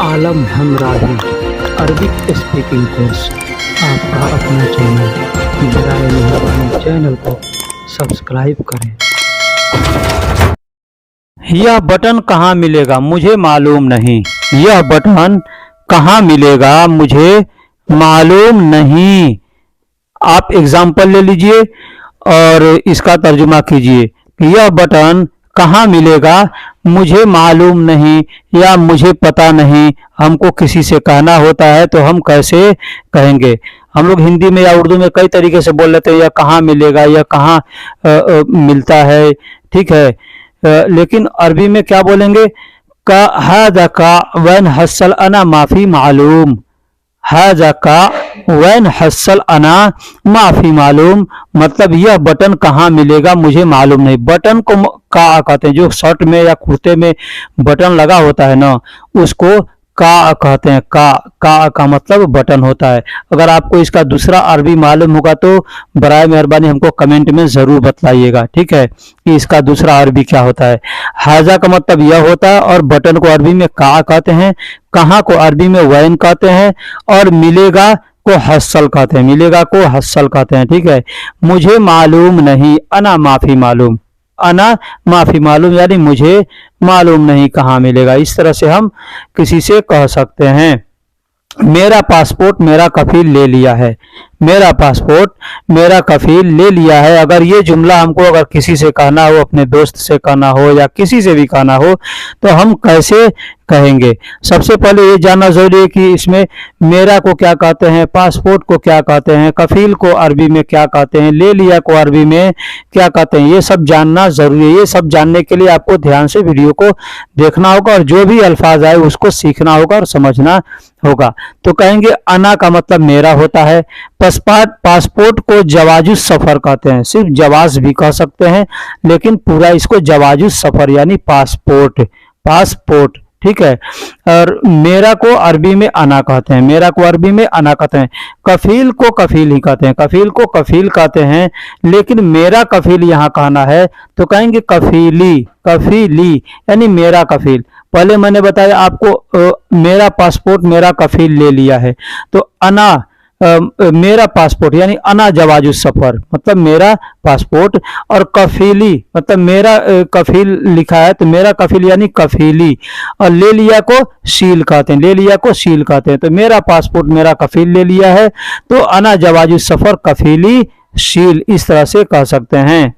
आलम हमराही Arabic speaking course आपका अपना channel. बराए मेहरबानी चैनल को सब्सक्राइब करें। यह बटन कहाँ मिलेगा मुझे मालूम नहीं। यह बटन कहाँ मिलेगा मुझे मालूम नहीं। आप एग्जाम्पल ले लीजिए और इसका तर्जुमा कीजिए। यह बटन कहाँ मिलेगा मुझे मालूम नहीं या मुझे पता नहीं। हमको किसी से कहना होता है तो हम कैसे कहेंगे। हम लोग हिंदी में या उर्दू में कई तरीके से बोल लेते हैं, यह कहाँ मिलेगा, यह कहाँ मिलता है, ठीक है। लेकिन अरबी में क्या बोलेंगे, का हादा का वैन हसल अना माफी मालूम। हाजा का वैन हसल अना माफी मालूम, मतलब यह बटन कहाँ मिलेगा मुझे मालूम नहीं। बटन को का कहते हैं, जो शर्ट में या कुर्ते में बटन लगा होता है ना, उसको का कहते हैं। का मतलब बटन होता है। अगर आपको इसका दूसरा अरबी मालूम होगा तो बराए मेहरबानी हमको कमेंट में जरूर बतलाइएगा, ठीक है, कि इसका दूसरा अरबी क्या होता है। हाजा का मतलब यह होता है और बटन को अरबी में का कहते हैं, कहाँ को अरबी में वैन कहते हैं और मिलेगा को हसल कहते हैं। मिलेगा को हसल कहते हैं, ठीक है। मुझे मालूम नहीं, अना माफी मालूम। अना माफी मालूम यानी मुझे मालूम नहीं कहाँ मिलेगा। इस तरह से हम किसी से कह सकते हैं। मेरा पासपोर्ट मेरा कफील ले लिया है। मेरा पासपोर्ट मेरा कफील ले लिया है। अगर ये जुमला हमको अगर किसी से कहना हो, अपने दोस्त से कहना हो या किसी से भी कहना हो, तो हम कैसे कहेंगे। सबसे पहले ये जानना जरूरी है कि इसमें मेरा को क्या कहते हैं, पासपोर्ट को क्या कहते हैं, कफील को अरबी में क्या कहते हैं, ले लिया को अरबी में क्या कहते हैं। ये सब जानना जरूरी है। ये सब जानने के लिए आपको ध्यान से वीडियो को देखना होगा और जो भी अल्फाज आए उसको सीखना होगा और समझना होगा। तो कहेंगे अना का मतलब मेरा होता है। पासपोर्ट को जवाजुज सफर कहते हैं। सिर्फ जवाज भी कह सकते हैं, लेकिन पूरा इसको जवाजुज सफर यानी पासपोर्ट, पासपोर्ट, ठीक है। और मेरा को अरबी में अना कहते हैं। मेरा को अरबी में अना कहते हैं। कफील को कफील ही कहते हैं। कफील को कफील कहते हैं, लेकिन मेरा कफील यहाँ कहना है तो कहेंगे कफीली, कफीली यानी मेरा कफील। पहले मैंने बताया आपको मेरा पासपोर्ट मेरा कफील ले लिया है, तो अना मेरा पासपोर्ट यानी अना जवाजुज सफर मतलब मेरा पासपोर्ट, और कफीली मतलब मेरा कफील लिखा है तो मेरा कफील यानी कफीली, और ले लिया को शील कहते हैं। ले लिया को शील कहते हैं। तो मेरा पासपोर्ट मेरा कफील ले लिया है तो अना जवाजुज सफर कफीली शील, इस तरह से कह सकते हैं।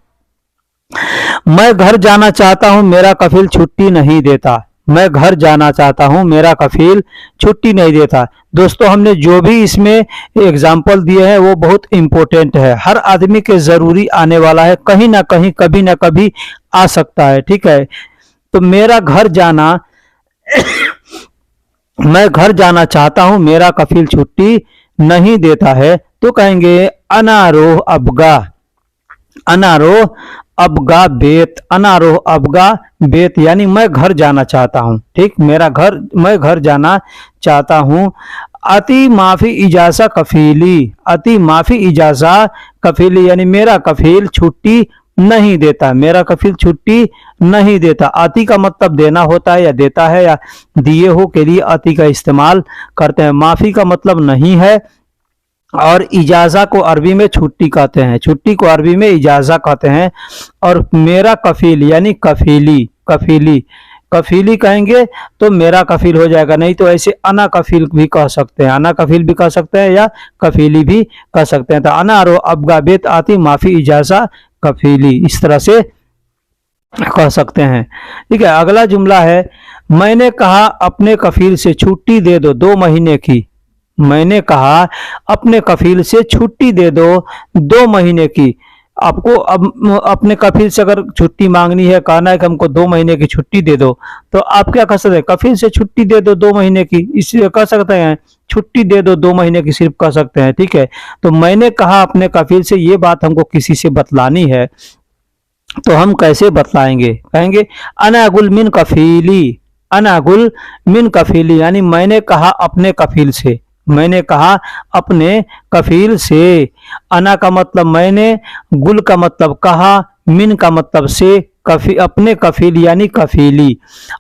मैं घर जाना चाहता हूं मेरा कफील छुट्टी नहीं देता। मैं घर जाना चाहता हूं मेरा कफील छुट्टी नहीं देता। दोस्तों, हमने जो भी इसमें एग्जाम्पल दिए हैं वो बहुत इंपॉर्टेंट है। हर आदमी के जरूरी आने वाला है, कहीं ना कहीं कभी ना कभी आ सकता है, ठीक है। तो मेरा घर जाना मैं घर जाना चाहता हूं मेरा कफील छुट्टी नहीं देता है तो कहेंगे अनारोह अबगा। अनारोह अबगा बेत। अनारोह अबगा बेत यानी मैं घर जाना चाहता हूँ, ठीक। मैं घर जाना चाहता हूँ। अति माफी इजाजा कफीली। अति माफी इजाजा कफीली यानी मेरा कफील छुट्टी नहीं देता। मेरा कफील छुट्टी नहीं देता। अति का मतलब देना होता है या देता है या दिए हो के लिए अति का इस्तेमाल करते हैं। माफी का मतलब नहीं है, और इजाजा को अरबी में छुट्टी कहते हैं। छुट्टी को अरबी में इजाजा कहते हैं। और मेरा कफील यानी कफीली, कफीली, कफीली कहेंगे तो मेरा कफील हो जाएगा। नहीं तो ऐसे अना कफील भी कह सकते हैं। अना कफील भी कह सकते हैं या कफीली भी कह सकते हैं। तो अना रो अबगा बेत आती माफी इजाजा कफीली, इस तरह से कह सकते हैं, ठीक है। अगला जुमला है, मैंने कहा अपने कफील से छुट्टी दे दो 2 महीने की। मैंने कहा अपने कफील से छुट्टी दे दो 2 महीने की। आपको अब अपने कफील से अगर छुट्टी मांगनी है, कहना है कि हमको 2 महीने की छुट्टी दे दो, तो आप क्या कह सकते हैं, कफील से छुट्टी दे दो 2 महीने की, इसलिए कह सकते हैं छुट्टी दे दो 2 महीने की, सिर्फ कह सकते हैं, ठीक है। तो मैंने कहा अपने कफील से, ये बात हमको किसी से बतलानी है तो हम कैसे बतलाएंगे। कहेंगे अनागुल मिन कफीली। अनागुल मिन कफीली यानी मैंने कहा अपने कफील से। मैंने कहा अपने कफील से। अना का मतलब मैंने, गुल का मतलब कहा, मिन का मतलब से, अपने कफील यानी कफीली।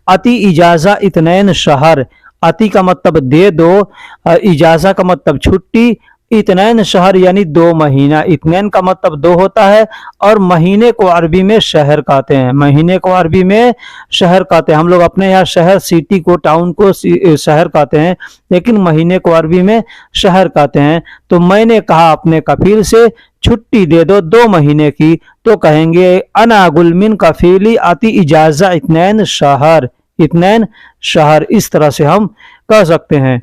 अति इजाजा इतनैन शहर। आती का मतलब दे दो, इजाज़ा का मतलब छुट्टी, इत्नैन शहर यानी 2 महीना, इत्नैन का मतलब 2 होता है और महीने को अरबी में शहर कहते हैं, महीने को अरबी में शहर कहते हैं। हम लोग अपने यहाँ शहर, सिटी को, टाउन को शहर कहते हैं, लेकिन महीने को अरबी में शहर कहते हैं। तो मैंने कहा अपने कफील से छुट्टी दे दो 2 महीने की, तो कहेंगे अना अगुल मिन कफीली आती इजाज़ा इत्नैन शहर, इत्नैन शहर, इस तरह से हम कह सकते हैं।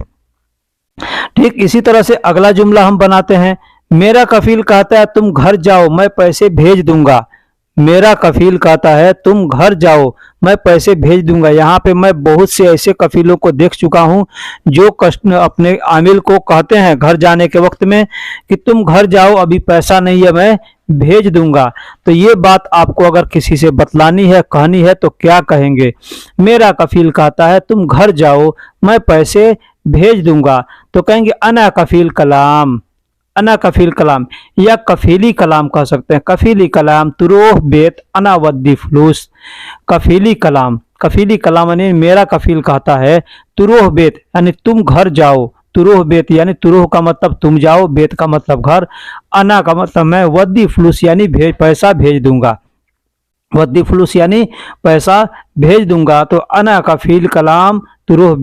ठीक इसी तरह से अगला जुमला हम बनाते हैं। मेरा कफील कहता है तुम घर जाओ मैं पैसे भेज दूंगा। मेरा कफील कहता है तुम घर जाओ मैं पैसे भेज दूंगा। यहाँ पे मैं बहुत से ऐसे कफीलों को देख चुका हूँ जो अपने आमिल को कहते हैं घर जाने के वक्त में कि तुम घर जाओ अभी पैसा नहीं है मैं भेज दूंगा। तो ये बात आपको अगर किसी से बतलानी है, कहनी है, तो क्या कहेंगे? मेरा कफील कहता है तुम घर जाओ मैं पैसे भेज दूंगा, तो कहेंगे अना कफील कलाम, अना कफील कलाम, या कफीली कलाम कह सकते हैं। कफीली कलाम तुरोह बेत अना वद्दी फलूस, कफीली कलाम, कफीली कलाम यानी मेरा कफील कहता है तुरोह बेत यानी तुम घर जाओ, तुरोह बेत यानी तुरोह का मतलब तुम जाओ, बेत का मतलब घर, अना का मतलब मैं, वद्दी फलूस यानी पैसा भेज दूंगा, वद्दी फलूस यानी पैसा भेज दूंगा। तो अना कफील कलाम तुरोह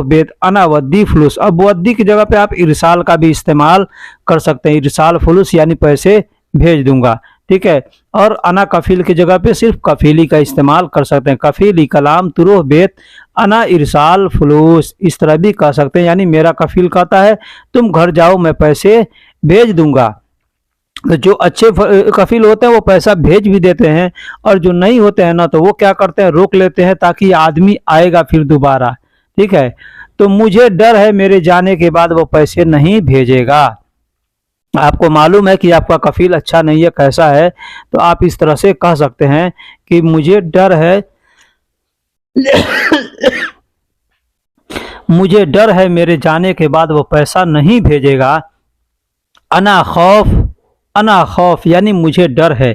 बेत अना वद्दी फलूस। अब वद्दी की जगह पे आप इरसाल का भी इस्तेमाल कर सकते हैं, इरसाल फलूस यानी पैसे भेज दूंगा, ठीक है। और अना कफील की जगह पे सिर्फ कफीली का इस्तेमाल कर सकते हैं, कफीली कलाम तुरोह बेत अना इरसाल फलूस, इस तरह भी कह सकते हैं। यानी मेरा कफील कहता है तुम घर जाओ मैं पैसे भेज दूंगा। तो जो अच्छे कफील होते हैं वो पैसा भेज भी देते हैं, और जो नहीं होते हैं ना तो वो क्या करते हैं, रोक लेते हैं ताकि आदमी आएगा फिर दोबारा, ठीक है। तो मुझे डर है मेरे जाने के बाद वो पैसे नहीं भेजेगा। आपको मालूम है कि आपका कफील अच्छा नहीं है, कैसा है, तो आप इस तरह से कह सकते हैं कि मुझे डर है मुझे डर है मेरे जाने के बाद वो पैसा नहीं भेजेगा। अना खौफ, अना खौफ यानी मुझे डर है।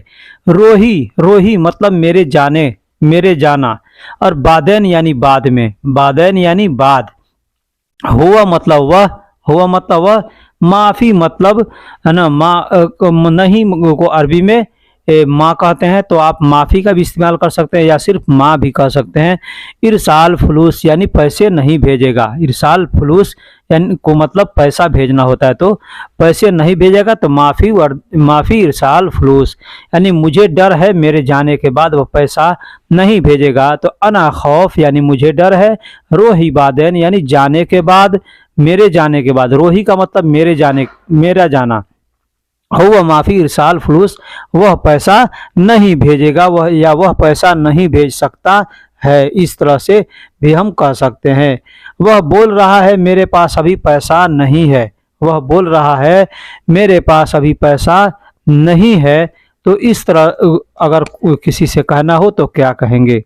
रोही, रोही मतलब मेरे जाने, मेरे जाना। और बादैन यानी बाद में, बादैन यानी बाद। हुआ मतलब वह, हुआ मतलब वह। माफ़ी मतलब है ना, नहीं को अरबी में माँ कहते हैं, तो आप माफ़ी का भी इस्तेमाल कर सकते हैं या सिर्फ माँ भी कह सकते हैं। इरसाल फलूस यानी पैसे नहीं भेजेगा, इरसाल फलूस यानी को मतलब पैसा भेजना होता है, तो पैसे नहीं भेजेगा तो माफ़ी इरसाल फलूस यानी मुझे डर है मेरे जाने के बाद वो पैसा नहीं भेजेगा। तो अना खौफ यानी मुझे डर है। रोही बादैन यानी जाने के बाद, मेरे जाने के बाद। रोही का मतलब मेरे जाने, मेरा जाना। हुआ माफ़ी इरसाल फलूस वह पैसा नहीं भेजेगा, वह या वह पैसा नहीं भेज सकता है, इस तरह से भी हम कह सकते हैं। वह बोल रहा है मेरे पास अभी पैसा नहीं है, वह बोल रहा है मेरे पास अभी पैसा नहीं है। तो इस तरह अगर किसी से कहना हो तो क्या कहेंगे?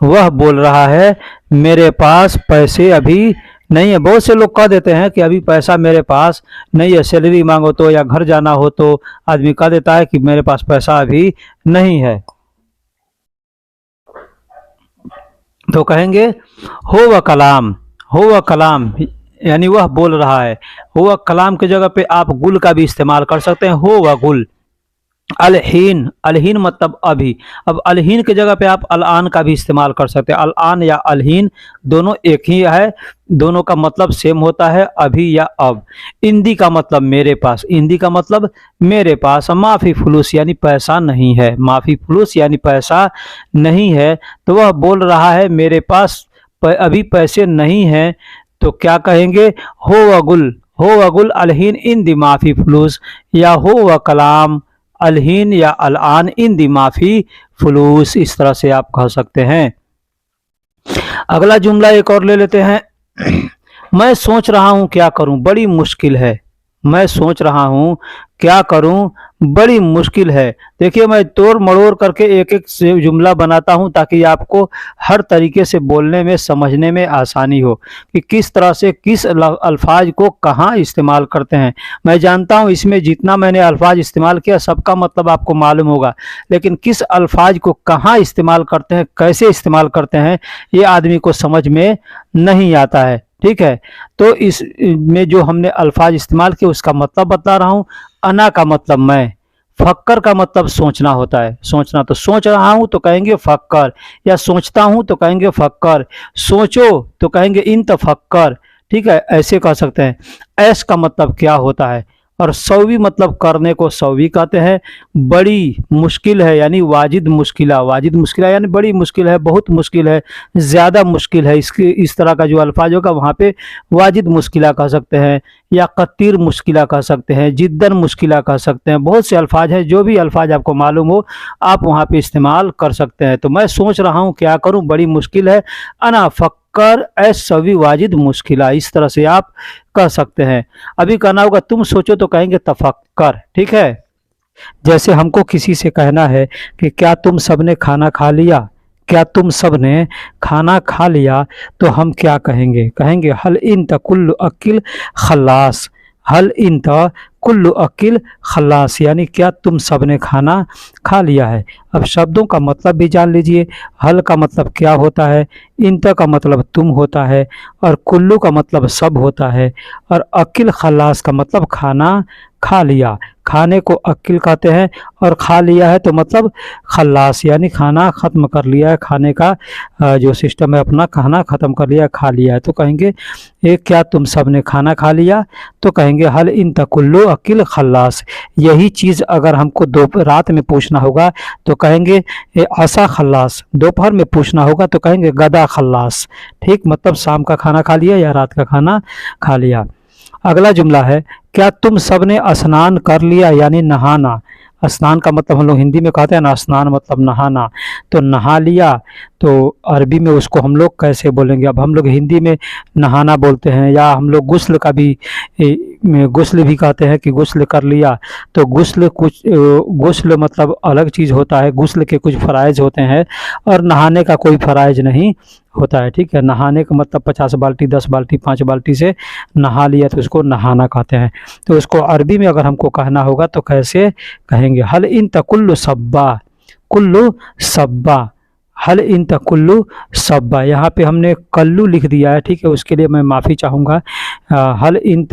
वह बोल रहा है मेरे पास पैसे अभी नहीं है। बहुत से लोग कह देते हैं कि अभी पैसा मेरे पास नहीं है, सैलरी मांगो तो या घर जाना हो तो आदमी कह देता है कि मेरे पास पैसा अभी नहीं है। तो कहेंगे हो व कलाम, हो व कलाम यानी वह बोल रहा है। हो व कलाम की जगह पे आप गुल का भी इस्तेमाल कर सकते हैं, हो व गुल। अलहीन, अलहीन मतलब अभी। अब अलहीन की जगह पे आप अलान का भी इस्तेमाल कर सकते हैं। अलान या अलहीन दोनों एक ही है, दोनों का मतलब सेम होता है, अभी या अब। इंदी का मतलब मेरे पास, इंदी का मतलब मेरे पास। माफ़ी फलूस यानी पैसा नहीं है, माफ़ी फलूस यानी पैसा नहीं है। तो वह बोल रहा है मेरे पास अभी पैसे नहीं हैं, तो क्या कहेंगे? हो व गुल, हो व गुल अलहीन इंदी माफ़ी फलूस, या हो व कलाम अलहीन या अलान इन दी माफ़ी फलूस, इस तरह से आप कह सकते हैं। अगला जुमला एक और ले लेते हैं। मैं सोच रहा हूँ क्या करूँ, बड़ी मुश्किल है, मैं सोच रहा हूँ क्या करूँ, बड़ी मुश्किल है। देखिए मैं तोड़ मड़ोड़ करके एक एक से जुमला बनाता हूँ ताकि आपको हर तरीके से बोलने में समझने में आसानी हो कि किस तरह से किस अल्फाज को कहाँ इस्तेमाल करते हैं। मैं जानता हूँ इसमें जितना मैंने अल्फाज इस्तेमाल किया सबका मतलब आपको मालूम होगा, लेकिन किस अल्फाज को कहाँ इस्तेमाल करते हैं, कैसे इस्तेमाल करते हैं, ये आदमी को समझ में नहीं आता है। ठीक है, तो इस में जो हमने अल्फाज इस्तेमाल किए उसका मतलब बता रहा हूँ। अना का मतलब मैं, फक्कर का मतलब सोचना होता है, सोचना। तो सोच रहा हूँ तो कहेंगे फक्कर, या सोचता हूँ तो कहेंगे फक्कर, सोचो तो कहेंगे इन तफक्कर। ठीक है, ऐसे कह सकते हैं। ऐश का मतलब क्या होता है, और सौवी मतलब करने को सौवी कहते हैं। बड़ी मुश्किल है यानी वाजिद मुश्किला, वाजिद मुश्किला यानी बड़ी मुश्किल है, बहुत मुश्किल है, ज़्यादा मुश्किल है। इसके इस तरह का जो अल्फाज होगा वहाँ पे वाजिद मुश्किला कह सकते हैं, या कत्तीर मुश्किला कह सकते हैं, जिद्दन मुश्किला कह सकते हैं। बहुत से अल्फाज हैं, जो भी अल्फाज आपको मालूम हो आप वहाँ पे इस्तेमाल कर सकते हैं। तो मैं सोच रहा हूँ क्या करूँ, बड़ी मुश्किल है, अना फक्कर ऐस सवी वाजिद मुश्किला, इस तरह से आप कह सकते हैं। अभी कहना होगा तुम सोचो तो कहेंगे तफक्कर। ठीक है, जैसे हमको किसी से कहना है कि क्या तुम सबने खाना खा लिया, क्या तुम सबने खाना खा लिया, तो हम क्या कहेंगे, कहेंगे हल इन कुल्लु अकिल खल्लास, हल इन कुल्लु अकिल खल्लास, यानी क्या तुम सबने खाना खा लिया है। अब शब्दों का मतलब भी जान लीजिए। हल का मतलब क्या होता है, इंत का मतलब तुम होता है, और कुल्लू का मतलब सब होता है, और अकिल खल्लास का मतलब खाना खा लिया। खाने को अकिल कहते हैं, और खा लिया है तो मतलब खल्लास, यानी खाना ख़त्म कर लिया है, खाने का जो सिस्टम है अपना, खाना ख़त्म कर लिया, खा लिया है। तो कहेंगे ये क्या तुम सब ने खाना खा लिया, तो कहेंगे हल इन तकुल्लो अकिल खल्लास। यही चीज़ अगर हमको रात में पूछना होगा तो कहेंगे ये आसा खल्लास, दोपहर में पूछना होगा तो कहेंगे गदा खल्लास। ठीक, मतलब शाम का खाना खा लिया या रात का खाना खा लिया। अगला जुमला है, क्या तुम सब ने स्नान कर लिया, यानी नहाना। स्नान का मतलब हम लोग हिंदी में कहते हैं ना, स्नान मतलब नहाना, तो नहा लिया, तो अरबी में उसको हम लोग कैसे बोलेंगे। अब हम लोग हिंदी में नहाना बोलते हैं, या हम लोग गुस्ल का भी गुस्ल भी कहते हैं कि गुस्ल कर लिया। तो गुस्ल कुछ गुस्ल मतलब अलग चीज़ होता है, गुस्ल के कुछ फ़राइज़ होते हैं और नहाने का कोई फ़राइज़ नहीं होता है। ठीक है, नहाने का मतलब 50 बाल्टी 10 बाल्टी 5 बाल्टी से नहा लिया तो उसको नहाना कहते हैं। तो उसको अरबी में अगर हमको कहना होगा तो कैसे कहेंगे, हल इन कुल्लु सब्बा, कुल्लु सब्बा, हल इन कुल्लु सब्बा। यहाँ पे हमने कल्लू लिख दिया है, ठीक है, उसके लिए मैं माफ़ी चाहूँगा। हल इन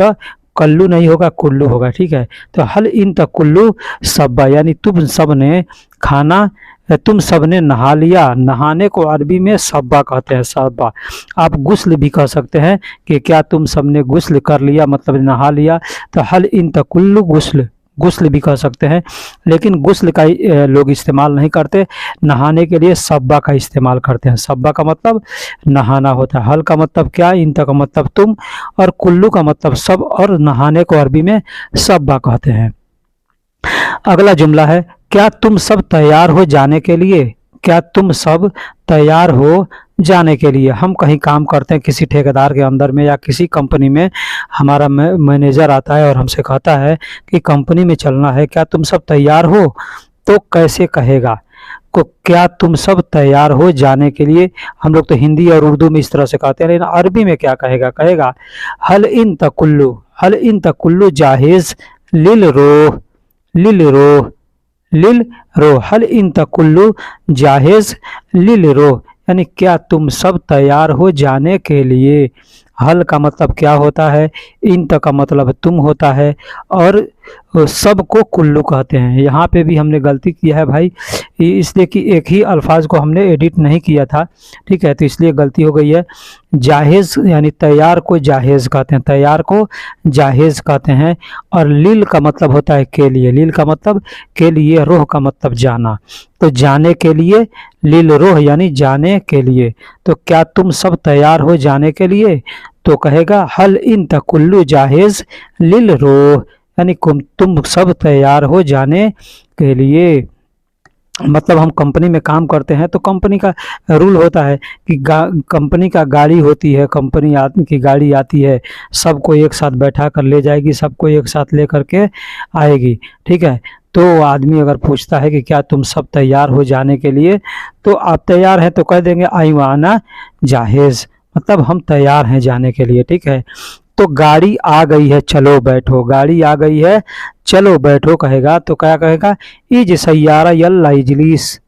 कल्लू नहीं होगा, कुल्लू होगा। ठीक है, तो हल इन कुल्लू सब्बा, यानी तुम सब ने खाना, तुम सब ने नहा लिया। नहाने को अरबी में सब्बा कहते हैं, सब्बा। आप गुस्ल भी कह सकते हैं कि क्या तुम सब ने गुस्ल कर लिया, मतलब नहा लिया। तो हल इन कुल्लु गुस्ल, गुस्ल भी कह सकते हैं, लेकिन गुस्ल का लोग इस्तेमाल नहीं करते, नहाने के लिए सब्बा का इस्तेमाल करते हैं। सब्बा का मतलब नहाना होता है। हल का मतलब क्या, इन का मतलब तुम, और कुल्लू का मतलब सब, और नहाने को अरबी में सब्बा कहते हैं। अगला जुमला है, क्या तुम सब तैयार हो जाने के लिए, क्या तुम सब तैयार हो जाने के लिए। हम कहीं काम करते हैं किसी ठेकेदार के अंदर में या किसी कंपनी में, हमारा मैनेजर आता है और हमसे कहता है कि कंपनी में चलना है, क्या तुम सब तैयार हो, तो कैसे कहेगा को, क्या तुम सब तैयार हो जाने के लिए। हम लोग तो हिंदी और उर्दू में इस तरह से कहते हैं, लेकिन अरबी में क्या कहेगा, कहेगा हल इन तकुल्लू, हल इन तकुल्लू जाहिज लिल रो, लिल रो, लिल रो, हल इन तकुल्लू जाहिज लिल रो, यानी क्या तुम सब तैयार हो जाने के लिए। हल का मतलब क्या होता है, इन तक का मतलब तुम होता है, और सब को कुल्लू कहते हैं। यहाँ पे भी हमने गलती किया है भाई, इसलिए कि एक ही अल्फाज को हमने एडिट नहीं किया था। ठीक है, तो इसलिए गलती हो गई है। जाहेज़ यानी तैयार को जाहेज़ कहते हैं, तैयार को जाहेज़ कहते हैं। और लील का मतलब होता है के लिए, लील का मतलब के लिए, रोह का मतलब जाना, तो जाने के लिए लील रोह यानी जाने के लिए। तो क्या तुम सब तैयार हो जाने के लिए, तो कहेगा हल इन तकुल्लु जाहेज़ लिल रोह, यानी तुम सब तैयार हो जाने के लिए। मतलब हम कंपनी में काम करते हैं तो कंपनी का रूल होता है कि कंपनी का गाड़ी होती है, कंपनी की गाड़ी आती है, सबको एक साथ बैठा कर ले जाएगी, सबको एक साथ ले करके आएगी। ठीक है, तो आदमी अगर पूछता है कि क्या तुम सब तैयार हो जाने के लिए, तो आप तैयार हैं तो कह देंगे आई वाना जाहेज, मतलब हम तैयार हैं जाने के लिए। ठीक है, तो गाड़ी आ गई है चलो बैठो, गाड़ी आ गई है चलो बैठो कहेगा तो क्या कहेगा, इज सैयारा यल्ला इजलिस,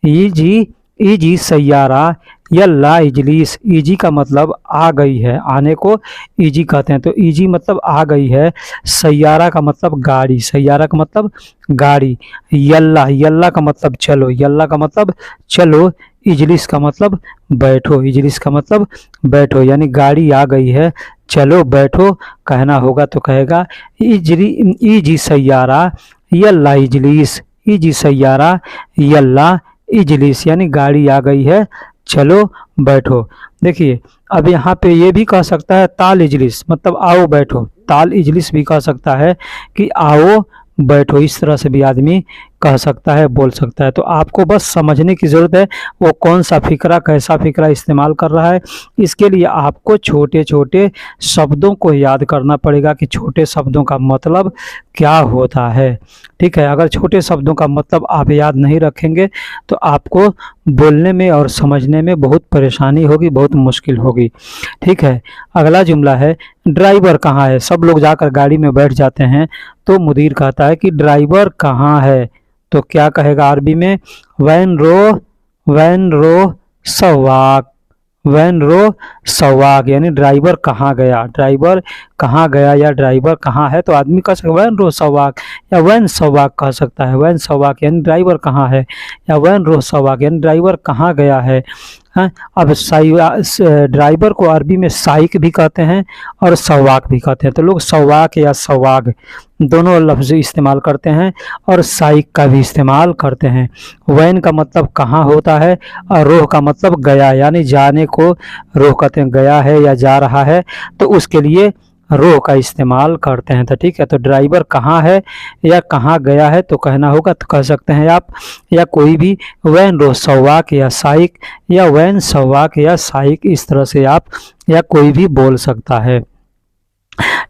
इजी सैयारा यल्ला इजलिस। इजी का मतलब आ गई है, आने को इजी कहते हैं, तो इजी मतलब आ गई है, सैयारा का मतलब गाड़ी, सैयारा का मतलब गाड़ी, यल्ला, यल्ला का मतलब चलो, यल्ला का मतलब चलो, इजलिस का मतलब बैठो, इजलिस का मतलब बैठो, यानी गाड़ी आ गई है चलो बैठो कहना होगा तो कहेगा इजी सैयारा यल्ला इजलिस, इजी सैयारा यल्ला इजलिस, यानी गाड़ी आ गई है चलो बैठो। देखिए अब यहाँ पे ये भी कह सकता है ताल इजलिस, मतलब आओ बैठो, ताल इजलिस भी कह सकता है कि आओ बैठो, इस तरह से भी आदमी कह सकता है, बोल सकता है। तो आपको बस समझने की ज़रूरत है वो कौन सा फ़िक्रा, कैसा फ़िक्रा इस्तेमाल कर रहा है। इसके लिए आपको छोटे छोटे शब्दों को याद करना पड़ेगा कि छोटे शब्दों का मतलब क्या होता है। ठीक है, अगर छोटे शब्दों का मतलब आप याद नहीं रखेंगे तो आपको बोलने में और समझने में बहुत परेशानी होगी, बहुत मुश्किल होगी। ठीक है, अगला जुमला है ड्राइवर कहाँ है। सब लोग जाकर गाड़ी में बैठ जाते हैं तो मुदीर कहता है कि ड्राइवर कहाँ है, तो क्या कहेगा अरबी में, वैन रो सवाक, वैन रो सवाक, यानी ड्राइवर कहाँ गया, ड्राइवर कहाँ गया या ड्राइवर कहाँ है, तो आदमी कह सकता है वैन रो सवाक या वैन सवाक कह सकता है। वैन सवाक यानी ड्राइवर कहाँ है, या वैन रो सवाक यानी ड्राइवर कहाँ गया है। हाँ, अब ड्राइवर को अरबी में साइक भी कहते हैं और सवाक भी कहते हैं, तो लोग सवाक या सवाग दोनों लफ्ज़ इस्तेमाल करते हैं और साइक का भी इस्तेमाल करते हैं। वैन का मतलब कहाँ होता है और रोह का मतलब गया, यानी जाने को रोह कहते हैं, गया है या जा रहा है तो उसके लिए रो का इस्तेमाल करते हैं। तो ठीक है, तो ड्राइवर कहाँ है या कहाँ गया है तो कहना होगा तो कह सकते हैं आप, या कोई भी वैन रो सवाक या साइक, या वैन सवाक या साइक, इस तरह से आप या कोई भी बोल सकता है।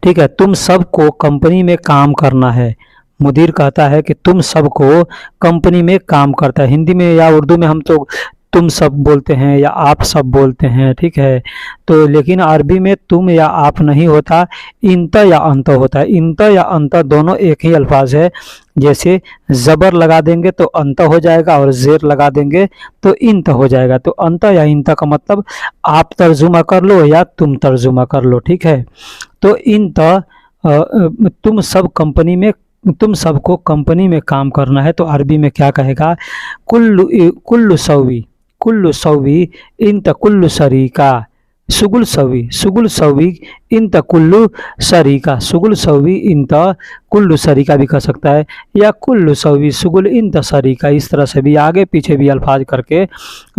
ठीक है, तुम सबको कंपनी में काम करना है। मुदीर कहता है कि तुम सबको कंपनी में काम करता है। हिंदी में या उर्दू में हम तो तुम सब बोलते हैं या आप सब बोलते हैं। ठीक है, तो लेकिन अरबी में तुम या आप नहीं होता, इंत या अंत होता है। इंत या अंत दोनों एक ही अल्फाज है, जैसे ज़बर लगा देंगे तो अंत हो जाएगा और ज़ेर लगा देंगे तो इंत हो जाएगा। तो अंत या इंत का मतलब आप तर्जुमा कर लो या तुम तर्जुमा कर लो। ठीक है, तो इंत तुम सब कंपनी में, तुम सबको कंपनी में काम करना है तो अरबी में क्या कहेगा, कुल्लु सवी इंत कुल्लु शरीका, सुगुल सवी इंत कुल्लु शरीका, सुगुल सवी इंत कुल्लु शरीका भी कह सकता है, या कुल्लु सवी सुगुल इंत शरीका, इस तरह से भी आगे पीछे भी अल्फाज करके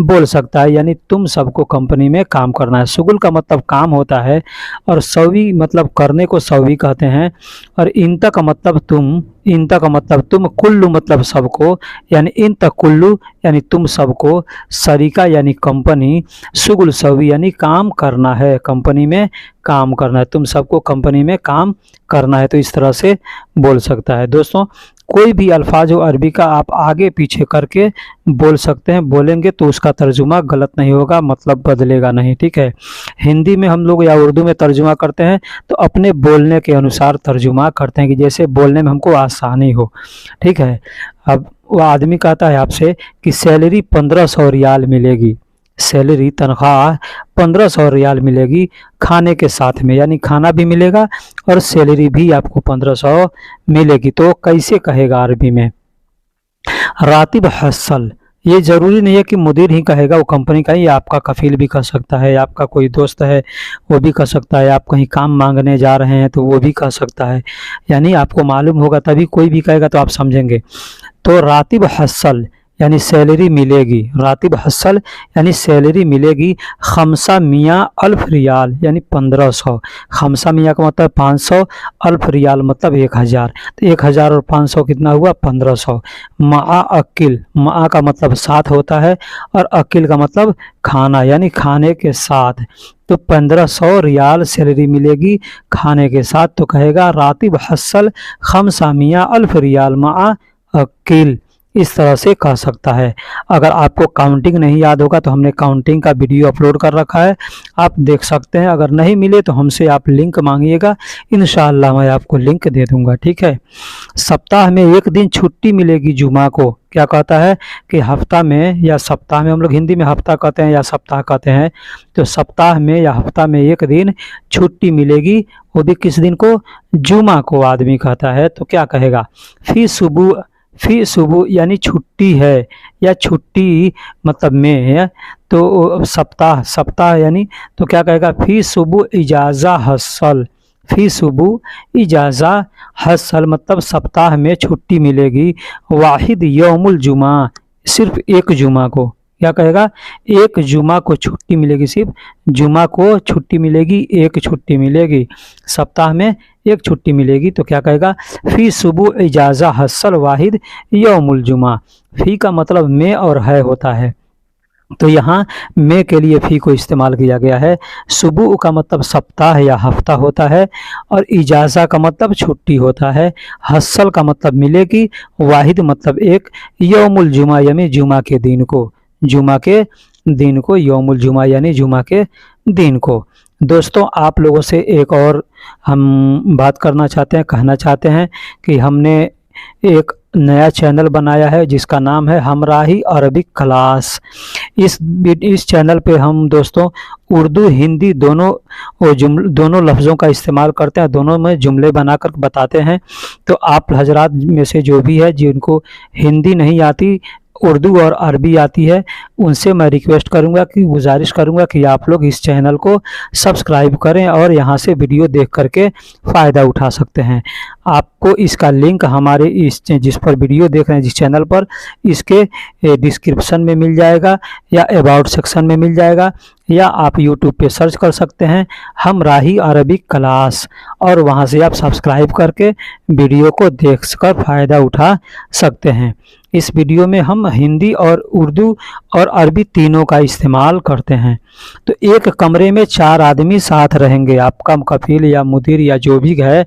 बोल सकता है। यानी तुम सबको कंपनी में काम करना है। सुगुल का मतलब काम होता है और सवी मतलब करने को सवी कहते हैं, और इंत का मतलब तुम, इंत का मतलब तुम, कुल्लु मतलब सबको, यानी इंत कुल्लु यानी तुम सबको, शरीका यानी कंपनी, सुगुल सवी यानी काम करना है, कंपनी में काम करना है, तुम सबको कंपनी में काम करना है। तो इस तरह से बोल सकता है। दोस्तों कोई भी अल्फाज हो अरबी का आप आगे पीछे करके बोल सकते हैं, बोलेंगे तो उसका तर्जुमा गलत नहीं होगा, मतलब बदलेगा नहीं। ठीक है, हिंदी में हम लोग या उर्दू में तर्जुमा करते हैं तो अपने बोलने के अनुसार तर्जुमा करते हैं कि जैसे बोलने में हमको आसानी हो। ठीक है, अब वह आदमी कहता है आपसे कि सैलरी 1500 रियाल मिलेगी, सैलरी तनख्वाह 1500 रियाल मिलेगी खाने के साथ में, यानी खाना भी मिलेगा और सैलरी भी आपको 1500 मिलेगी। तो कैसे कहेगा अरबी में, रातिब हसल, ये ज़रूरी नहीं है कि मुदीर ही कहेगा, वो कंपनी का ही, आपका कफील भी कह सकता है, आपका कोई दोस्त है वो भी कह सकता है, आप कहीं काम मांगने जा रहे हैं तो वो भी कह सकता है, यानी आपको मालूम होगा तभी कोई भी कहेगा तो आप समझेंगे। तो रातिब हसल यानी सैलरी मिलेगी, रातिब हसल यानी सैलरी मिलेगी, खमसा मियाँ अल्फ रियाल यानी 1500, खमसा मियाँ का मतलब 500, अल्फ रियाल मतलब 1000, तो 1000 और 500 कितना हुआ 1500। मा अकिल, मा का मतलब साथ होता है और अकिल का मतलब खाना यानी खाने के साथ, तो 1500 रियाल सैलरी मिलेगी खाने के साथ, तो कहेगा रातिब हसल खमसा मियाँ अल्फ रियाल मा अकिल, इस तरह से कह सकता है। अगर आपको काउंटिंग नहीं याद होगा तो हमने काउंटिंग का वीडियो अपलोड कर रखा है, आप देख सकते हैं। अगर नहीं मिले तो हमसे आप लिंक मांगिएगा, इंशाअल्लाह मैं आपको लिंक दे दूंगा, ठीक है। सप्ताह में एक दिन छुट्टी मिलेगी जुमा को, क्या कहता है कि हफ्ता में या सप्ताह में, हम लोग हिंदी में हफ्ता कहते हैं या सप्ताह कहते हैं, तो सप्ताह में या हफ्ता में एक दिन छुट्टी मिलेगी, वो भी किस दिन को, जुमा को आदमी कहता है, तो क्या कहेगा फी सुबह यानी छुट्टी है या छुट्टी मतलब में है, तो सप्ताह यानी, तो क्या कहेगा फी सुबह इजाज़ा हसल, फी सुबह इजाज़ा हसल मतलब सप्ताह में छुट्टी मिलेगी, वाहिद यौमुल जुमा सिर्फ एक जुमा को, क्या कहेगा एक जुमा को छुट्टी मिलेगी, सिर्फ जुमा को छुट्टी मिलेगी, एक छुट्टी मिलेगी, सप्ताह में एक छुट्टी मिलेगी, तो क्या कहेगा फी सुबह इजाज़ा हसल वाहिद यौमुल जुमा। फी का मतलब में और है होता है, तो यहाँ में के लिए फी को इस्तेमाल किया गया है। सुबह का मतलब सप्ताह या हफ्ता होता है और इजाज़ा का मतलब छुट्टी होता है, हसल का मतलब मिलेगी, वाहिद मतलब एक, यौमुल जुमा यानी जुमा के दिन को, जुमा के दिन को यौमुल जुमा यानी जुमा के दिन को। दोस्तों आप लोगों से एक और हम बात करना चाहते हैं, कहना चाहते हैं कि हमने एक नया चैनल बनाया है जिसका नाम है हमराही अरबिक क्लास। इस चैनल पे हम दोस्तों उर्दू हिंदी दोनों लफ्ज़ों का इस्तेमाल करते हैं, दोनों में जुमले बनाकर बताते हैं। तो आप हजरात में से जो भी है जिनको हिंदी नहीं आती, उर्दू और अरबी आती है, उनसे मैं रिक्वेस्ट करूंगा कि गुजारिश करूंगा कि आप लोग इस चैनल को सब्सक्राइब करें और यहां से वीडियो देख करके फ़ायदा उठा सकते हैं। आपको इसका लिंक हमारे इस जिस पर वीडियो देख रहे हैं जिस चैनल पर, इसके डिस्क्रिप्शन में मिल जाएगा या अबाउट सेक्शन में मिल जाएगा, या आप यूट्यूब पे सर्च कर सकते हैं हमराही अरबिक क्लास, और वहां से आप सब्सक्राइब करके वीडियो को देख कर फ़ायदा उठा सकते हैं। इस वीडियो में हम हिंदी और उर्दू और अरबी तीनों का इस्तेमाल करते हैं। तो एक कमरे में 4 आदमी साथ रहेंगे, आपका कफील या मुदीर या जो भी है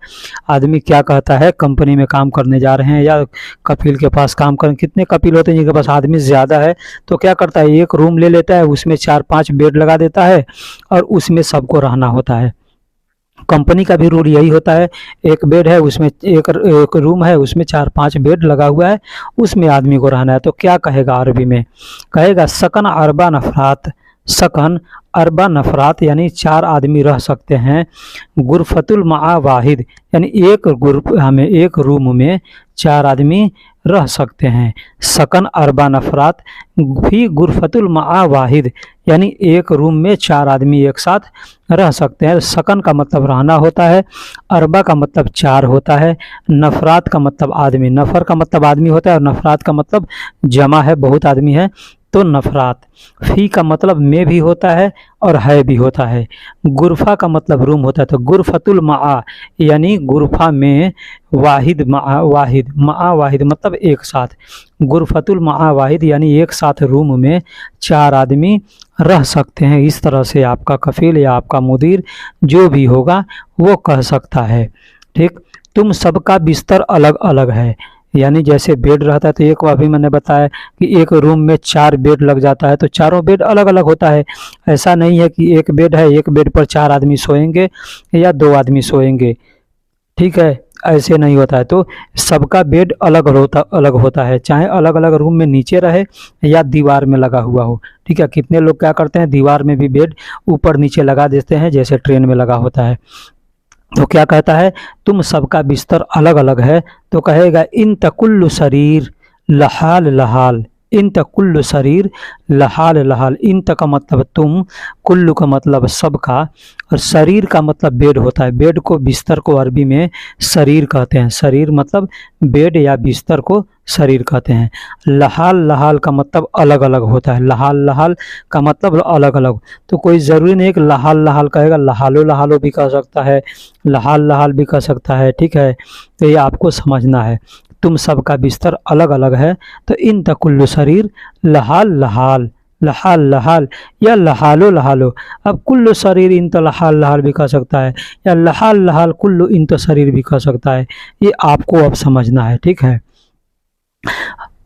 आदमी क्या कहता है, कंपनी में काम करने जा रहे हैं या कफील के पास काम करें, कितने कफील होते हैं जिनके पास आदमी ज़्यादा है, तो क्या करता है एक रूम ले लेता है, उसमें 4-5 बेड लगा देता है और उसमें सबको रहना होता है। कंपनी का भी रूल यही होता है, एक बेड है उसमें एक रूम है उसमें 4-5 बेड लगा हुआ है, उसमें आदमी को रहना है। तो क्या कहेगा अरबी में, कहेगा सकन अरबा नफरात, सकन अरबा नफरात यानी 4 आदमी रह सकते हैं, गुरफतुल मा वाहिद यानी एक रूम में 4 आदमी रह सकते हैं। सकन अरबा नफरात भी गुरफतुल मा वाहिद यानी एक रूम में 4 आदमी एक साथ रह सकते हैं। सकन का मतलब रहना होता है, अरबा का मतलब 4 होता है, नफरात का मतलब आदमी, नफर का मतलब आदमी होता है और नफरात का मतलब जमा है, बहुत आदमी है तो नफरात। फी का मतलब में भी होता है और है भी होता है। गुरफा का मतलब रूम होता है, तो गुरफतुल मा यानी गुरफा में, वाहिद मा वाहिद मतलब एक साथ, गुरफतुल मा वाहिद यानी एक साथ रूम में 4 आदमी रह सकते हैं। इस तरह से आपका कफील या आपका मुदीर जो भी होगा वो कह सकता है, ठीक। तुम सबका बिस्तर अलग अलग है, यानी जैसे बेड रहता है तो एक अभी मैंने बताया कि एक रूम में 4 बेड लग जाता है, तो चारों बेड अलग अलग होता है। ऐसा नहीं है कि एक बेड है, एक बेड पर 4 आदमी सोएंगे या 2 आदमी सोएंगे, ठीक है, ऐसे नहीं होता है। तो सबका बेड अलग होता है, चाहे अलग अलग रूम में नीचे रहे या दीवार में लगा हुआ हो, ठीक है। कितने लोग क्या करते हैं दीवार में भी बेड ऊपर नीचे लगा देते हैं जैसे ट्रेन में लगा होता है। तो क्या कहता है तुम सबका बिस्तर अलग अलग है, तो कहेगा इन तकुल्लु शरीर लहाल लहाल, इंत कुल्लु शरीर, लहाल लहाल। इंत का मतलब तुम, कुल्लु का मतलब सबका, और शरीर का मतलब बेड होता है। बेड को, बिस्तर को अरबी में शरीर कहते हैं। शरीर मतलब बेड या बिस्तर को शरीर कहते हैं। लहाल लहाल का मतलब अलग अलग होता है। लहाल लहाल का मतलब अलग अलग। तो कोई ज़रूरी नहीं है कि लहाल लहाल कहेगा, लहालो लहालो भी कह सकता है, लहाल लहाल भी कह सकता है, ठीक है। तो ये आपको समझना है, तुम सबका बिस्तर अलग अलग है। तो इन तकुल्लु शरीर, लहाल लहाल, लहाल लहाल या लहालो लहालो। अब कुल्लु शरीर इन तो लहाल लहाल भी कह सकता है, या लहाल लहाल कुल्लु इन तो शरीर भी कह सकता है। ये आपको अब समझना है, ठीक है।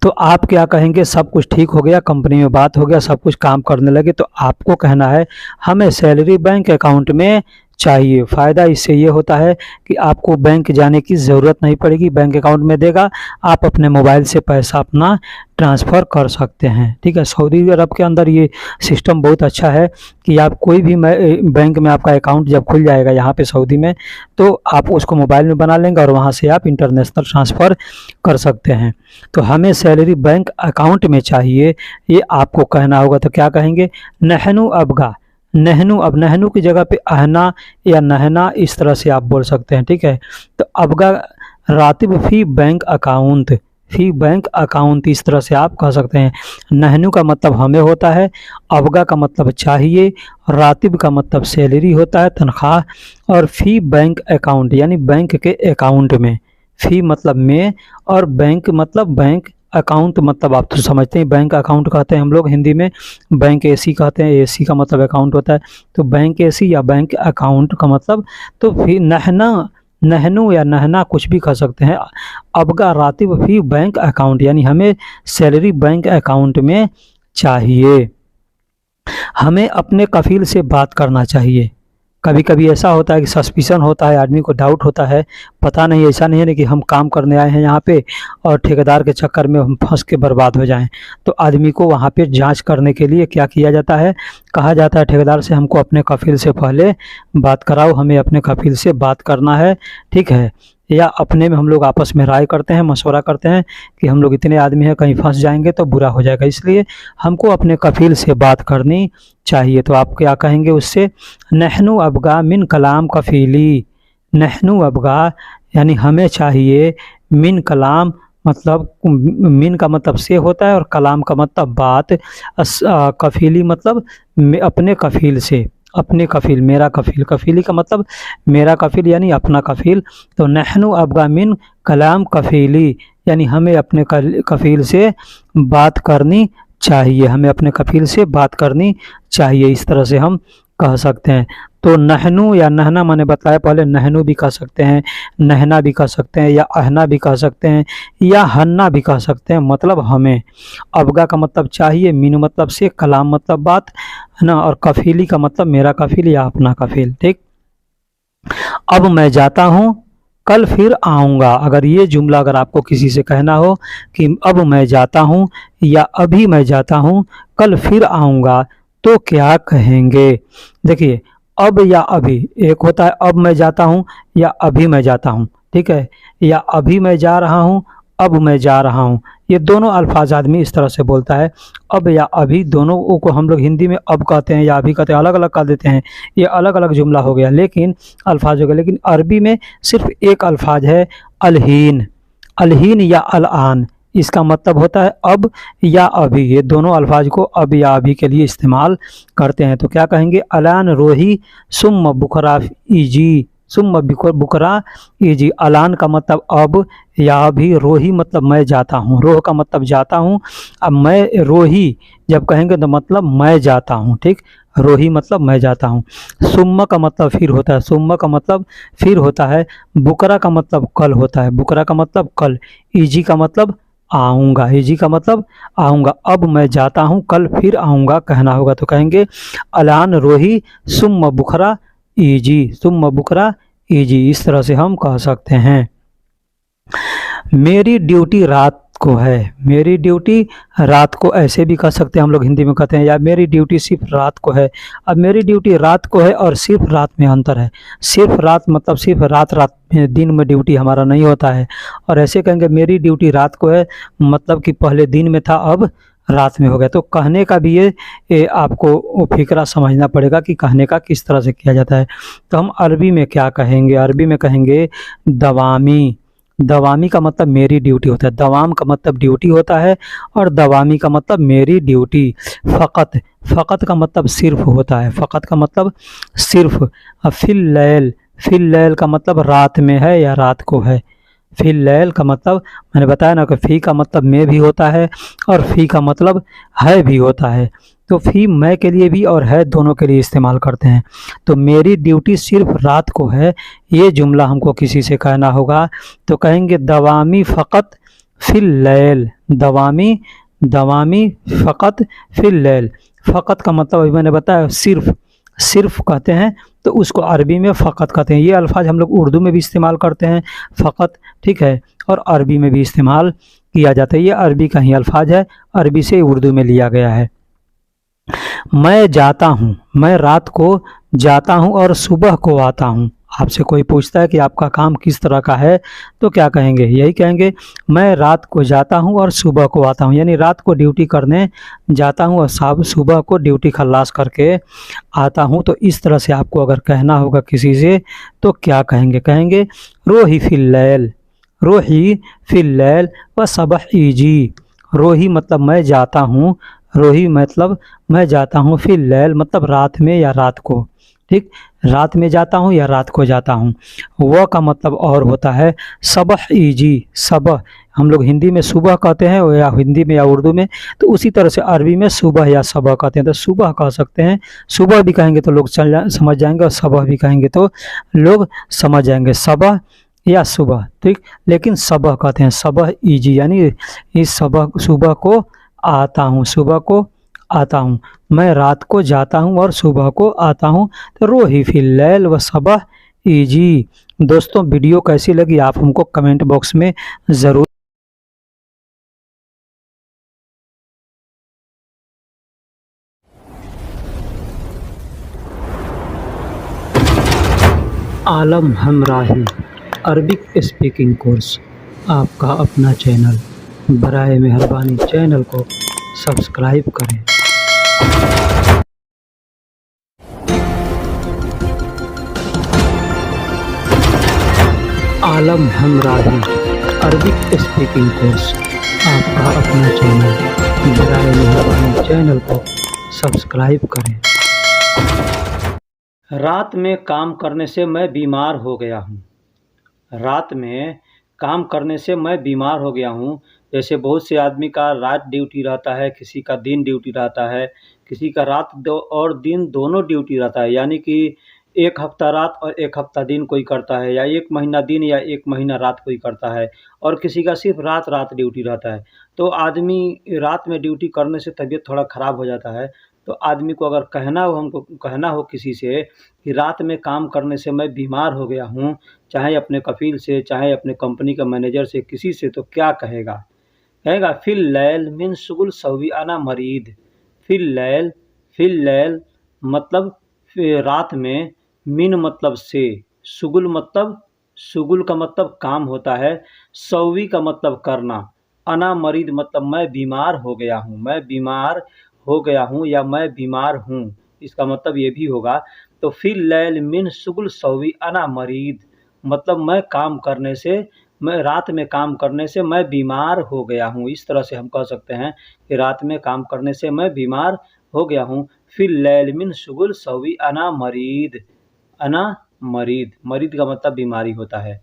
तो आप क्या कहेंगे, सब कुछ ठीक हो गया, कंपनी में बात हो गया, सब कुछ काम करने लगे, तो आपको कहना है हमें सैलरी बैंक अकाउंट में चाहिए। फ़ायदा इससे ये होता है कि आपको बैंक जाने की ज़रूरत नहीं पड़ेगी, बैंक अकाउंट में देगा, आप अपने मोबाइल से पैसा अपना ट्रांसफ़र कर सकते हैं, ठीक है। सऊदी अरब के अंदर ये सिस्टम बहुत अच्छा है कि आप कोई भी बैंक में आपका अकाउंट जब खुल जाएगा यहाँ पे सऊदी में, तो आप उसको मोबाइल में बना लेंगे और वहाँ से आप इंटरनेशनल ट्रांसफ़र कर सकते हैं। तो हमें सैलरी बैंक अकाउंट में चाहिए, ये आपको कहना होगा। तो क्या कहेंगे, नहनु अबगा। नहनु, अब नहनु की जगह पे अहना या नहना इस तरह से आप बोल सकते हैं, ठीक है। तो अबगा रातिब फ़ी बैंक अकाउंट, फ़ी बैंक अकाउंट इस तरह से आप कह सकते हैं। नहनु का मतलब हमें होता है, अबगा का मतलब चाहिए, रातिब का मतलब सैलरी होता है, तनख्वाह, और फ़ी बैंक अकाउंट यानी बैंक के अकाउंट में। फ़ी मतलब में, और बैंक मतलब बैंक, अकाउंट मतलब आप तो समझते हैं, बैंक अकाउंट कहते हैं हम लोग हिंदी में, बैंक एसी कहते हैं, एसी का मतलब अकाउंट होता है। तो बैंक एसी या बैंक अकाउंट का मतलब, तो फिर नहना, नहनु या नहना कुछ भी कह सकते हैं। अबगा रातिब फ़ी बैंक अकाउंट यानी हमें सैलरी बैंक अकाउंट में चाहिए। हमें अपने कफ़ील से बात करना चाहिए। कभी कभी ऐसा होता है कि सस्पिशन होता है, आदमी को डाउट होता है, पता नहीं, ऐसा नहीं है ना कि हम काम करने आए हैं यहाँ पे और ठेकेदार के चक्कर में हम फंस के बर्बाद हो जाएं। तो आदमी को वहाँ पे जांच करने के लिए क्या किया जाता है, कहा जाता है ठेकेदार से हमको अपने कफ़ील से पहले बात कराओ, हमें अपने कफ़ील से बात करना है, ठीक है। या अपने में हम लोग आपस में राय करते हैं, मशवरा करते हैं कि हम लोग इतने आदमी हैं, कहीं फंस जाएंगे तो बुरा हो जाएगा, इसलिए हमको अपने कफ़ील से बात करनी चाहिए। तो आप क्या कहेंगे उससे, नहनु अबगा मिन कलाम कफ़ीली। नहनु अबगा यानी हमें चाहिए, मिन कलाम मतलब मिन का मतलब से होता है और कलाम का मतलब बात, कफ़ीली मतलब अपने कफ़ील से, अपने कफ़ील, मेरा कफ़ील, कफ़ीली का मतलब मेरा कफ़ील यानी अपना कफ़ील। तो नहनु अबगा मिन कलाम कफ़ीली यानी हमें अपने कफ़ील से बात करनी चाहिए, हमें अपने कफ़ील से बात करनी चाहिए, इस तरह से हम कह सकते हैं। तो नहनु या नहना मैंने बताया पहले, नहनु भी कह सकते हैं, नहना भी कह सकते हैं, या अहना भी कह सकते हैं, या हन्ना भी कह सकते हैं, मतलब हमें। अबगा का मतलब चाहिए, मिन मतलब से, कलाम मतलब बात है ना, और कफ़ीली का मतलब मेरा कफ़ील या अपना कफ़ील, ठीक। अब मैं जाता हूँ, कल फिर आऊँगा। अगर ये जुमला अगर आपको किसी से कहना हो कि अब मैं जाता हूँ या अभी मैं जाता हूँ, कल फिर आऊँगा, तो क्या कहेंगे। देखिए, अब या अभी, एक होता है अब मैं जाता हूँ या अभी मैं जाता हूँ, ठीक है, या अभी मैं जा रहा हूँ, अब मैं जा रहा हूँ। ये दोनों अल्फाज आदमी इस तरह से बोलता है, अब या अभी, दोनों को हम लोग हिंदी में अब कहते हैं या अभी कहते हैं, अलग अलग कह देते हैं, ये अलग अलग जुमला हो गया, लेकिन अल्फाज हो गया। लेकिन अरबी में सिर्फ एक अल्फाज है, अलहीन। अलहीन या अल-आन, इसका मतलब होता है अब या अभी। ये दोनों अल्फाज को अब या अभी के लिए इस्तेमाल करते हैं। तो क्या कहेंगे, अलान रोही सुम्म बुकरा इजी, सुम्म बुकरा इजी। अलान का मतलब अब या अभी, रोही मतलब मैं जाता हूँ, रोह का मतलब जाता हूँ। अब मैं रोही जब कहेंगे तो मतलब मैं जाता हूँ, ठीक, रोही मतलब मैं जाता हूँ। सुम्मा का मतलब फिर होता है, सुम्मा का मतलब फिर होता है। बुकरा का मतलब कल होता है, बुकरा का मतलब कल। इजी का मतलब आऊँगा, इजी का मतलब आऊँगा। अब मैं जाता हूँ, कल फिर आऊँगा कहना होगा। तो कहेंगे अलान रोही सुम्मा बुकरा इजी, सुम्मा बुकरा इजी, इस तरह से हम कह सकते हैं। मेरी ड्यूटी रात को है, मेरी ड्यूटी रात को ऐसे भी कह सकते हैं हम लोग हिंदी में कहते हैं, या मेरी ड्यूटी सिर्फ रात को है। अब मेरी ड्यूटी रात को है और सिर्फ रात में अंतर है। सिर्फ रात मतलब सिर्फ रात रात में, दिन में ड्यूटी हमारा नहीं होता है। और ऐसे कहेंगे मेरी ड्यूटी रात को है, मतलब कि पहले दिन में था अब रात में हो गया। तो कहने का भी ये आपको वो फिक्रा समझना पड़ेगा कि कहने का किस तरह से किया जाता है। तो हम अरबी में क्या कहेंगे, अरबी में कहेंगे दवामी। दवामी का मतलब मेरी ड्यूटी होता है, दवाम का मतलब ड्यूटी होता है और दवामी का मतलब मेरी ड्यूटी। फ़कत, फ़कत का मतलब सिर्फ होता है, फ़कत का मतलब सिर्फ। अब फिल लैल, फिल लैल का मतलब रात में है या रात को है। फिल लैल का मतलब मैंने बताया ना कि फ़ी का मतलब में भी होता है और फ़ी का मतलब है भी होता है। तो फ़ी मैं के लिए भी और है दोनों के लिए इस्तेमाल करते हैं। तो मेरी ड्यूटी सिर्फ रात को है, ये जुमला हमको किसी से कहना होगा तो कहेंगे दवामी फ़कत फिल लैल। दवामी, दवामी फ़कत फिल लैल। फ़कत का मतलब अभी मैंने बताया सिर्फ, सिर्फ कहते हैं तो उसको अरबी में फ़कत कहते हैं। ये अल्फ़ाज़ हम लोग उर्दू में भी इस्तेमाल करते हैं फ़कत, ठीक है, और अरबी में भी इस्तेमाल किया जाता है। ये अरबी का ही अल्फ़ाज़ है, अरबी से उर्दू में लिया गया है। मैं जाता हूँ, मैं रात को जाता हूँ और सुबह को आता हूँ। आपसे कोई पूछता है कि आपका काम किस तरह का है तो क्या कहेंगे, यही कहेंगे मैं रात को जाता हूँ और सुबह को आता हूँ। यानी रात को ड्यूटी करने जाता हूँ और सुबह को ड्यूटी खल्लास करके आता हूँ। तो इस तरह से आपको अगर कहना होगा किसी से तो क्या कहेंगे, कहेंगे रोही फिल लैल, रोही फिल लैल व सबह ईजी। रोही मतलब मैं जाता हूँ, रोही मतलब मैं जाता हूँ, फिर लैल मतलब रात में या रात को, ठीक, रात में जाता हूँ या रात को जाता हूँ। वह का मतलब और होता है सबह ईजी, सबह हम लोग हिंदी में सुबह कहते हैं या हिंदी में या उर्दू में, तो उसी तरह से अरबी में सुबह या सबह कहते हैं। तो सुबह कह सकते हैं, सुबह भी कहेंगे तो लोग समझ जाएंगे और सबह भी कहेंगे तो लोग समझ जाएंगे, सबह या सुबह, ठीक। लेकिन सबह कहते हैं, सबह ईजी यानी इस सबह, सुबह को आता हूँ, सुबह को आता हूँ। मैं रात को जाता हूँ और सुबह को आता हूँ। तो रोही फिल लैल व सबह ईजी। दोस्तों वीडियो कैसी लगी आप हमको कमेंट बॉक्स में ज़रूर। आलम हमराही अरबिक स्पीकिंग कोर्स, आपका अपना चैनल। बराए मेहरबानी चैनल को सब्सक्राइब करें। आलम हमराही अरबिक स्पीकिंग कोर्स, आपका अपना चैनल। बराए मेहरबानी चैनल को सब्सक्राइब करें। रात में काम करने से मैं बीमार हो गया हूँ। रात में काम करने से मैं बीमार हो गया हूँ। जैसे बहुत से आदमी का रात ड्यूटी रहता है, किसी का दिन ड्यूटी रहता है, किसी का रात दो और दिन दोनों ड्यूटी रहता है। यानी कि एक हफ्ता रात और एक हफ्ता दिन कोई करता है, या एक महीना दिन या एक महीना रात कोई करता है, और किसी का सिर्फ रात रात ड्यूटी रहता है। तो आदमी रात में ड्यूटी करने से तबीयत थोड़ा ख़राब हो जाता है। तो आदमी को अगर कहना हो, हमको कहना हो किसी से कि रात में काम करने से मैं बीमार हो गया हूँ, चाहे अपने कफ़ील से, चाहे अपने कंपनी का मैनेजर से, किसी से, तो क्या कहेगा, कहेगा फिल लैल मिन शुगुल सवी अना मरीद। फिल लैल, फिल लैल मतलब रात में, मिन मतलब से, शुगुल मतलब, शुगुल का मतलब काम होता है, सवी का मतलब करना, अना मरीद मतलब मैं बीमार हो गया हूँ, मैं बीमार हो गया हूँ या मैं बीमार हूँ, इसका मतलब ये भी होगा। तो फिल लैल मिन शुगुल सवी अना मरीद मतलब मैं काम करने से, मैं रात में काम करने से मैं बीमार हो गया हूँ। इस तरह से हम कह सकते हैं कि रात में काम करने से मैं बीमार हो गया हूँ। फिल लैल मिन शुगुल सवी अना मरीद, अना मरीद, मरीद का मतलब बीमारी होता है।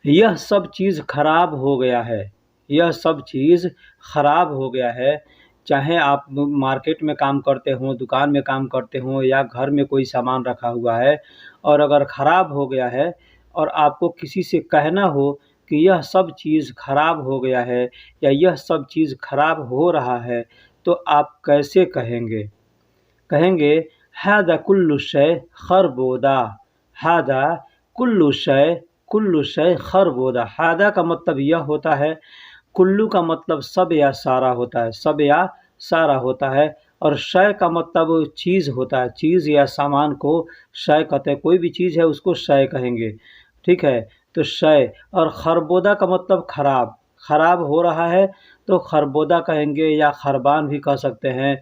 यह सब चीज़ खराब हो गया है, यह सब चीज़ खराब हो गया है। चाहे आप मार्केट में काम करते हों, दुकान में काम करते हों, या घर में कोई सामान रखा हुआ है और अगर ख़राब हो गया है और आपको किसी से कहना हो कि यह सब चीज़ खराब हो गया है या यह सब चीज़ खराब हो रहा है, तो आप कैसे कहेंगे, कहेंगे हादा कुल्लु शय खरबोदा, हादा कुल्लु शय, कुल्लु शय खरबोदा। हादा का मतलब यह होता है, कुल्लू का मतलब सब या सारा होता है, सब या सारा होता है, और शय का मतलब चीज़ होता है, चीज़ या सामान को शय कहते हैं। कोई भी चीज़ है उसको शय कहेंगे, ठीक है। तो शय, और खरबोदा का मतलब खराब, खराब हो रहा है तो खरबोदा कहेंगे या खरबान भी कह सकते हैं।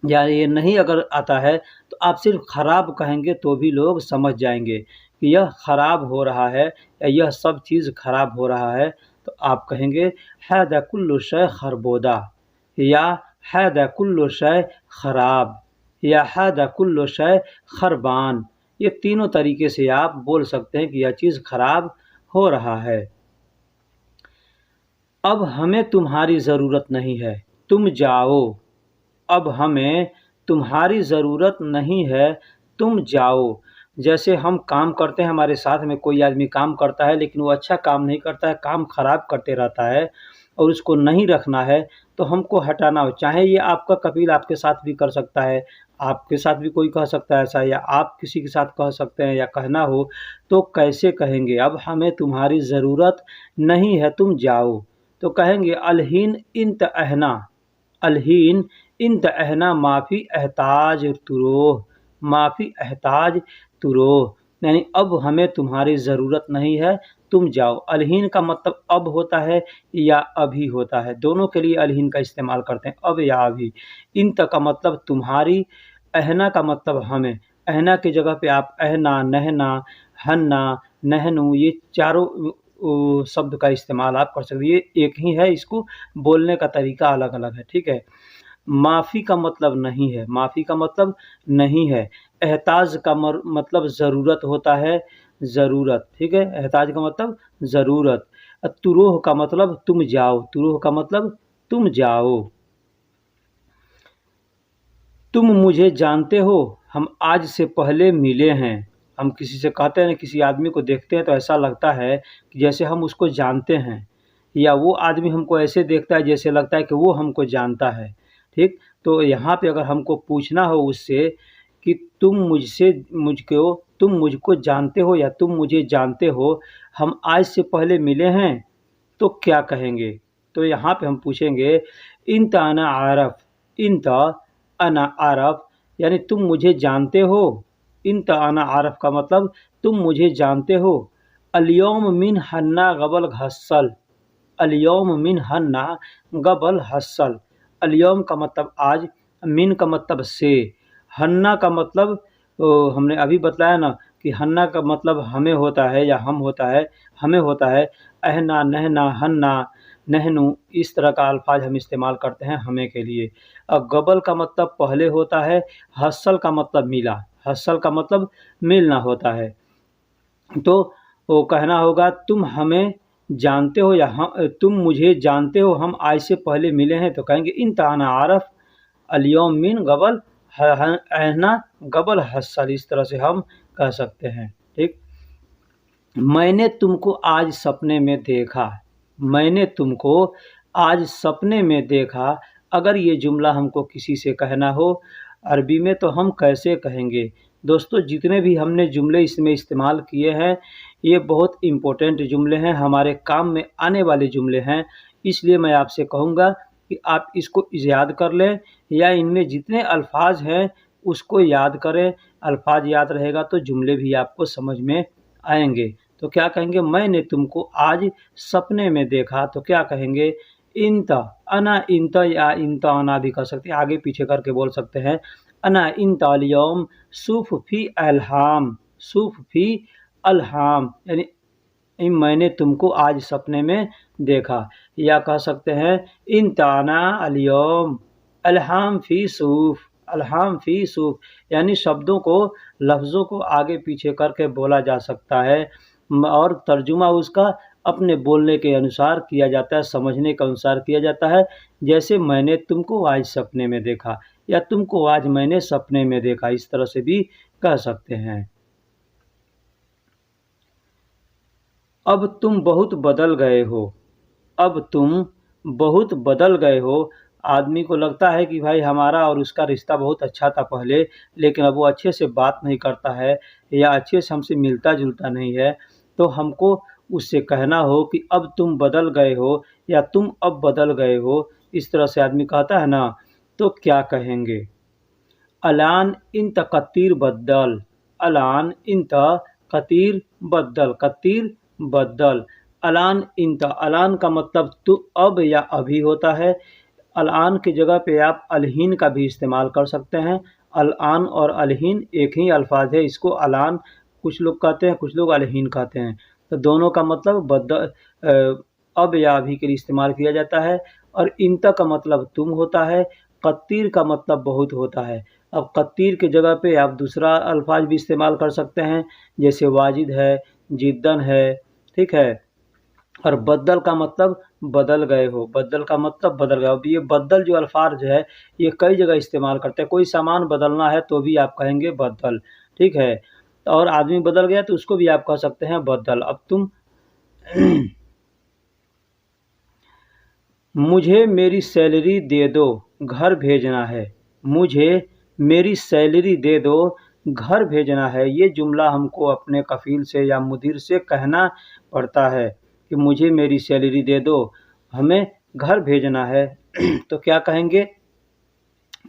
या ये नहीं अगर आता है तो आप सिर्फ खराब कहेंगे तो भी लोग समझ जाएंगे कि यह खराब हो रहा है या यह सब चीज़ खराब हो रहा है। तो आप कहेंगे हैदा कुल्लु शय खरबोदा, या हैदा कुल्लु शय खराब, या हैदा कुल्लु शय खरबान। ये तीनों तरीके से आप बोल सकते हैं कि यह चीज़ खराब हो रहा है। अब हमें तुम्हारी ज़रूरत नहीं है, तुम जाओ। अब हमें तुम्हारी ज़रूरत नहीं है, तुम जाओ। जैसे हम काम करते हैं, हमारे साथ में कोई आदमी काम करता है लेकिन वो अच्छा काम नहीं करता है, काम खराब करते रहता है और उसको नहीं रखना है, तो हमको हटाना हो। चाहे ये आपका कपिल आपके साथ भी कर सकता है, आपके साथ भी कोई कह सकता है ऐसा, या आप किसी के साथ कह सकते हैं या कहना हो तो कैसे कहेंगे? अब हमें तुम्हारी ज़रूरत नहीं है, तुम जाओ। तो कहेंगे अलहीन इंत अहना, अलहीन इंत अहना माफ़ी एहताज तुरोह, माफ़ी एहताज तुरोह। यानी अब हमें तुम्हारी ज़रूरत नहीं है, तुम जाओ। अलहीन का मतलब अब होता है या अभी होता है, दोनों के लिए अलहीन का इस्तेमाल करते हैं, अब या अभी। इंत का मतलब तुम्हारी, अहना का मतलब हमें। अहना की जगह पे आप अहना, नहना, हन्ना, नहनू, ये चारों शब्द का इस्तेमाल आप कर सकते हैं। ये एक ही है, इसको बोलने का तरीका अलग-अलग है, ठीक है? माफ़ी का मतलब नहीं है, माफ़ी का मतलब नहीं है। एहताज का मतलब ज़रूरत होता है, ज़रूरत, ठीक है? एहताज का मतलब ज़रूरत। तुरोह का मतलब तुम जाओ, तुरोह का मतलब तुम जाओ। तुम मुझे जानते हो, हम आज से पहले मिले हैं। हम किसी से कहते हैं ना, किसी आदमी को देखते हैं तो ऐसा लगता है कि जैसे हम उसको जानते हैं, या वो आदमी हमको ऐसे देखता है जैसे लगता है कि वो हमको जानता है, ठीक? तो यहाँ पे अगर हमको पूछना हो उससे कि तुम मुझको जानते हो या तुम मुझे जानते हो, हम आज से पहले मिले हैं, तो क्या कहेंगे? तो यहाँ पे हम पूछेंगे इंत अना आरफ, इंत अना आरफ, यानी तुम मुझे जानते हो। इंत अना आरफ का मतलब तुम मुझे जानते हो। अल-यौम मिन हन्ना गबल घस्सल, अल-यौम मिन हन्ना गबल हस्सल। अल-यौम का मतलब आज, मिन का मतलब से, हन्ना का मतलब हमने अभी बतलाया ना कि हन्ना का मतलब हमें होता है या हम होता है, हमें होता है। अहना, नहना, हन्ना, नहनू, इस तरह का अल्फाज हम इस्तेमाल करते हैं हमें के लिए। गबल का मतलब पहले होता है, हस्सल का मतलब मिला, हस्सल का मतलब मिलना होता है। तो वो कहना होगा तुम हमें जानते हो या तुम मुझे जानते हो, हम आज से पहले मिले हैं, तो कहेंगे इंत अना आरफ अल-यौम मिन गबल अहना गबल हस्सल। इस तरह से हम कह सकते हैं, ठीक? मैंने तुमको आज सपने में देखा, मैंने तुमको आज सपने में देखा। अगर ये जुमला हमको किसी से कहना हो अरबी में तो हम कैसे कहेंगे? दोस्तों, जितने भी हमने जुमले इसमें इस्तेमाल किए हैं, ये बहुत इम्पोर्टेंट जुमले हैं, हमारे काम में आने वाले जुमले हैं। इसलिए मैं आपसे कहूँगा कि आप इसको याद कर लें, या इनमें जितने अल्फाज हैं उसको याद करें। अल्फाज याद रहेगा तो जुमले भी आपको समझ में आएँगे। तो क्या कहेंगे? मैंने तुमको आज सपने में देखा, तो क्या कहेंगे? इंत, अना इंत या इंत अना भी कह सकते हैं, आगे पीछे करके बोल सकते हैं। अना इंत अल-यौम सूफ़ फ़ी अल्हाम, सूफ़ फ़ी अल्हाम, यानी मैंने तुमको आज सपने में देखा। या कह सकते हैं इंत अना अल-यौम अल्हाम फ़ी सूफ़, अल्हाम फ़ी सूफ़, यानी शब्दों को, लफ्ज़ों को आगे पीछे करके बोला जा सकता है और तर्जुमा उसका अपने बोलने के अनुसार किया जाता है, समझने के अनुसार किया जाता है। जैसे मैंने तुमको आज सपने में देखा, या तुमको आज मैंने सपने में देखा, इस तरह से भी कह सकते हैं। अब तुम बहुत बदल गए हो, अब तुम बहुत बदल गए हो। आदमी को लगता है कि भाई हमारा और उसका रिश्ता बहुत अच्छा था पहले, लेकिन अब वो अच्छे से बात नहीं करता है या अच्छे से हमसे मिलता-जुलता नहीं है। तो हमको उससे कहना हो कि अब तुम बदल गए हो या तुम अब बदल गए हो, इस तरह से आदमी कहता है ना, तो क्या कहेंगे? अलान इंत कत्तीर बद्दल, अलान इंत कत्तीर बद्दल, कत्तीर बद्दल। अलान इंता, अलान का मतलब तो अब या अभी होता है। अलान की जगह पे आप अलहीन का भी इस्तेमाल कर सकते हैं। अलान और अलहीन एक ही अल्फाज है, इसको अलान कुछ लोग कहते हैं, कुछ लोग अलहीन कहते हैं। तो दोनों का मतलब अब या अभी के लिए इस्तेमाल किया जाता है। और इंता का मतलब तुम होता है। कत्तीर का मतलब बहुत होता है। अब कत्तीर की जगह पे आप दूसरा अल्फाज भी इस्तेमाल कर सकते हैं, जैसे वाजिद है, जिद्दन है, ठीक है। और बद्दल का मतलब बदल गए हो, बद्दल का मतलब बदल गए हो। अब ये बद्दल जो अल्फाज है, ये कई जगह इस्तेमाल करते हैं। कोई सामान बदलना है तो भी आप कहेंगे बद्दल, ठीक है। और आदमी बदल गया तो उसको भी आप कह सकते हैं बद्दल। अब तुम मुझे मेरी सैलरी दे दो, घर भेजना है। मुझे मेरी सैलरी दे दो, घर भेजना है। ये जुमला हमको अपने कफ़ील से या मुदीर से कहना पड़ता है कि मुझे मेरी सैलरी दे दो, हमें घर भेजना है। तो क्या कहेंगे?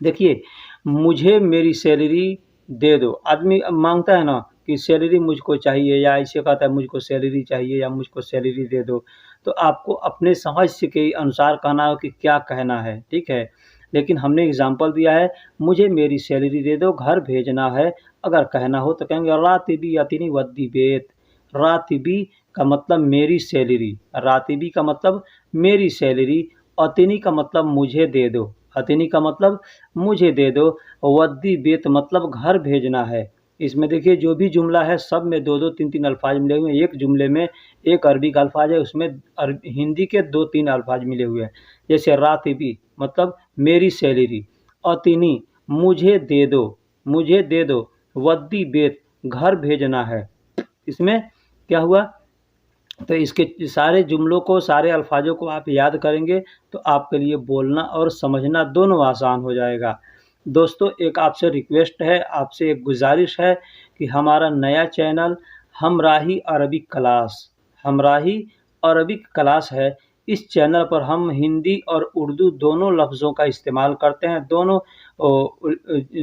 देखिए, मुझे मेरी सैलरी दे दो। आदमी मांगता है ना कि सैलरी मुझको चाहिए, या ऐसे कहता है मुझको सैलरी चाहिए या मुझको सैलरी दे दो। तो आपको अपने समझ से के अनुसार कहना हो कि क्या कहना है, ठीक है। लेकिन हमने एग्जाम्पल दिया है, मुझे मेरी सैलरी दे दो, घर भेजना है। अगर कहना हो तो कहेंगे रातिबी अतिनी वद्दी बेत। रातिबी का मतलब मेरी सैलरी, रातिबी का मतलब मेरी सैलरी, अतिनी का मतलब मुझे दे दो, अतिनी का मतलब मुझे दे दो, वद्दी बेत मतलब घर भेजना है। इसमें देखिए जो भी जुमला है सब में 2-2 3-3 अल्फाज मिले हुए हैं। एक जुमले में एक अरबी का अल्फाज है, उसमें हिंदी के 2-3 अल्फाज मिले हुए हैं। जैसे रातिबी मतलब मेरी सैलरी, अतिनी मुझे दे दो, मुझे दे दो, वद्दी बेत घर भेजना है। इसमें क्या हुआ? तो इसके सारे जुमलों को, सारे अल्फाजों को आप याद करेंगे तो आपके लिए बोलना और समझना दोनों आसान हो जाएगा। दोस्तों, एक आपसे रिक्वेस्ट है, आपसे एक गुजारिश है कि हमारा नया channel Hamrahi Arabic class, Hamrahi Arabic class है। इस चैनल पर हम हिंदी और उर्दू दोनों लफ्ज़ों का इस्तेमाल करते हैं, दोनों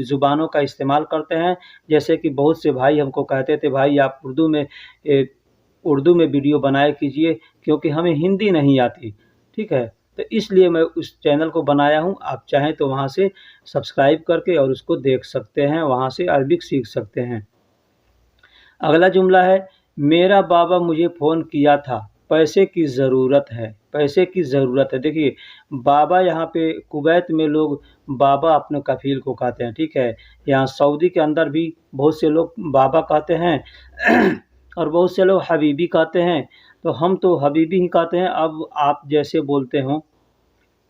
ज़ुबानों का इस्तेमाल करते हैं। जैसे कि बहुत से भाई हमको कहते थे, भाई आप उर्दू में वीडियो बनाया कीजिए क्योंकि हमें हिंदी नहीं आती, ठीक है। तो इसलिए मैं उस चैनल को बनाया हूँ। आप चाहें तो वहाँ से सब्सक्राइब करके और उसको देख सकते हैं, वहाँ से अरबिक सीख सकते हैं। अगला जुमला है, मेरा बाबा मुझे फ़ोन किया था, पैसे की ज़रूरत है, पैसे की ज़रूरत है। देखिए, बाबा यहाँ पे कुवैत में लोग बाबा अपने कफ़ील को कहते हैं, ठीक है। यहाँ सऊदी के अंदर भी बहुत से लोग बाबा कहते हैं और बहुत से लोग हबीबी कहते हैं। तो हम तो हबीबी ही कहते हैं। अब आप जैसे बोलते हो,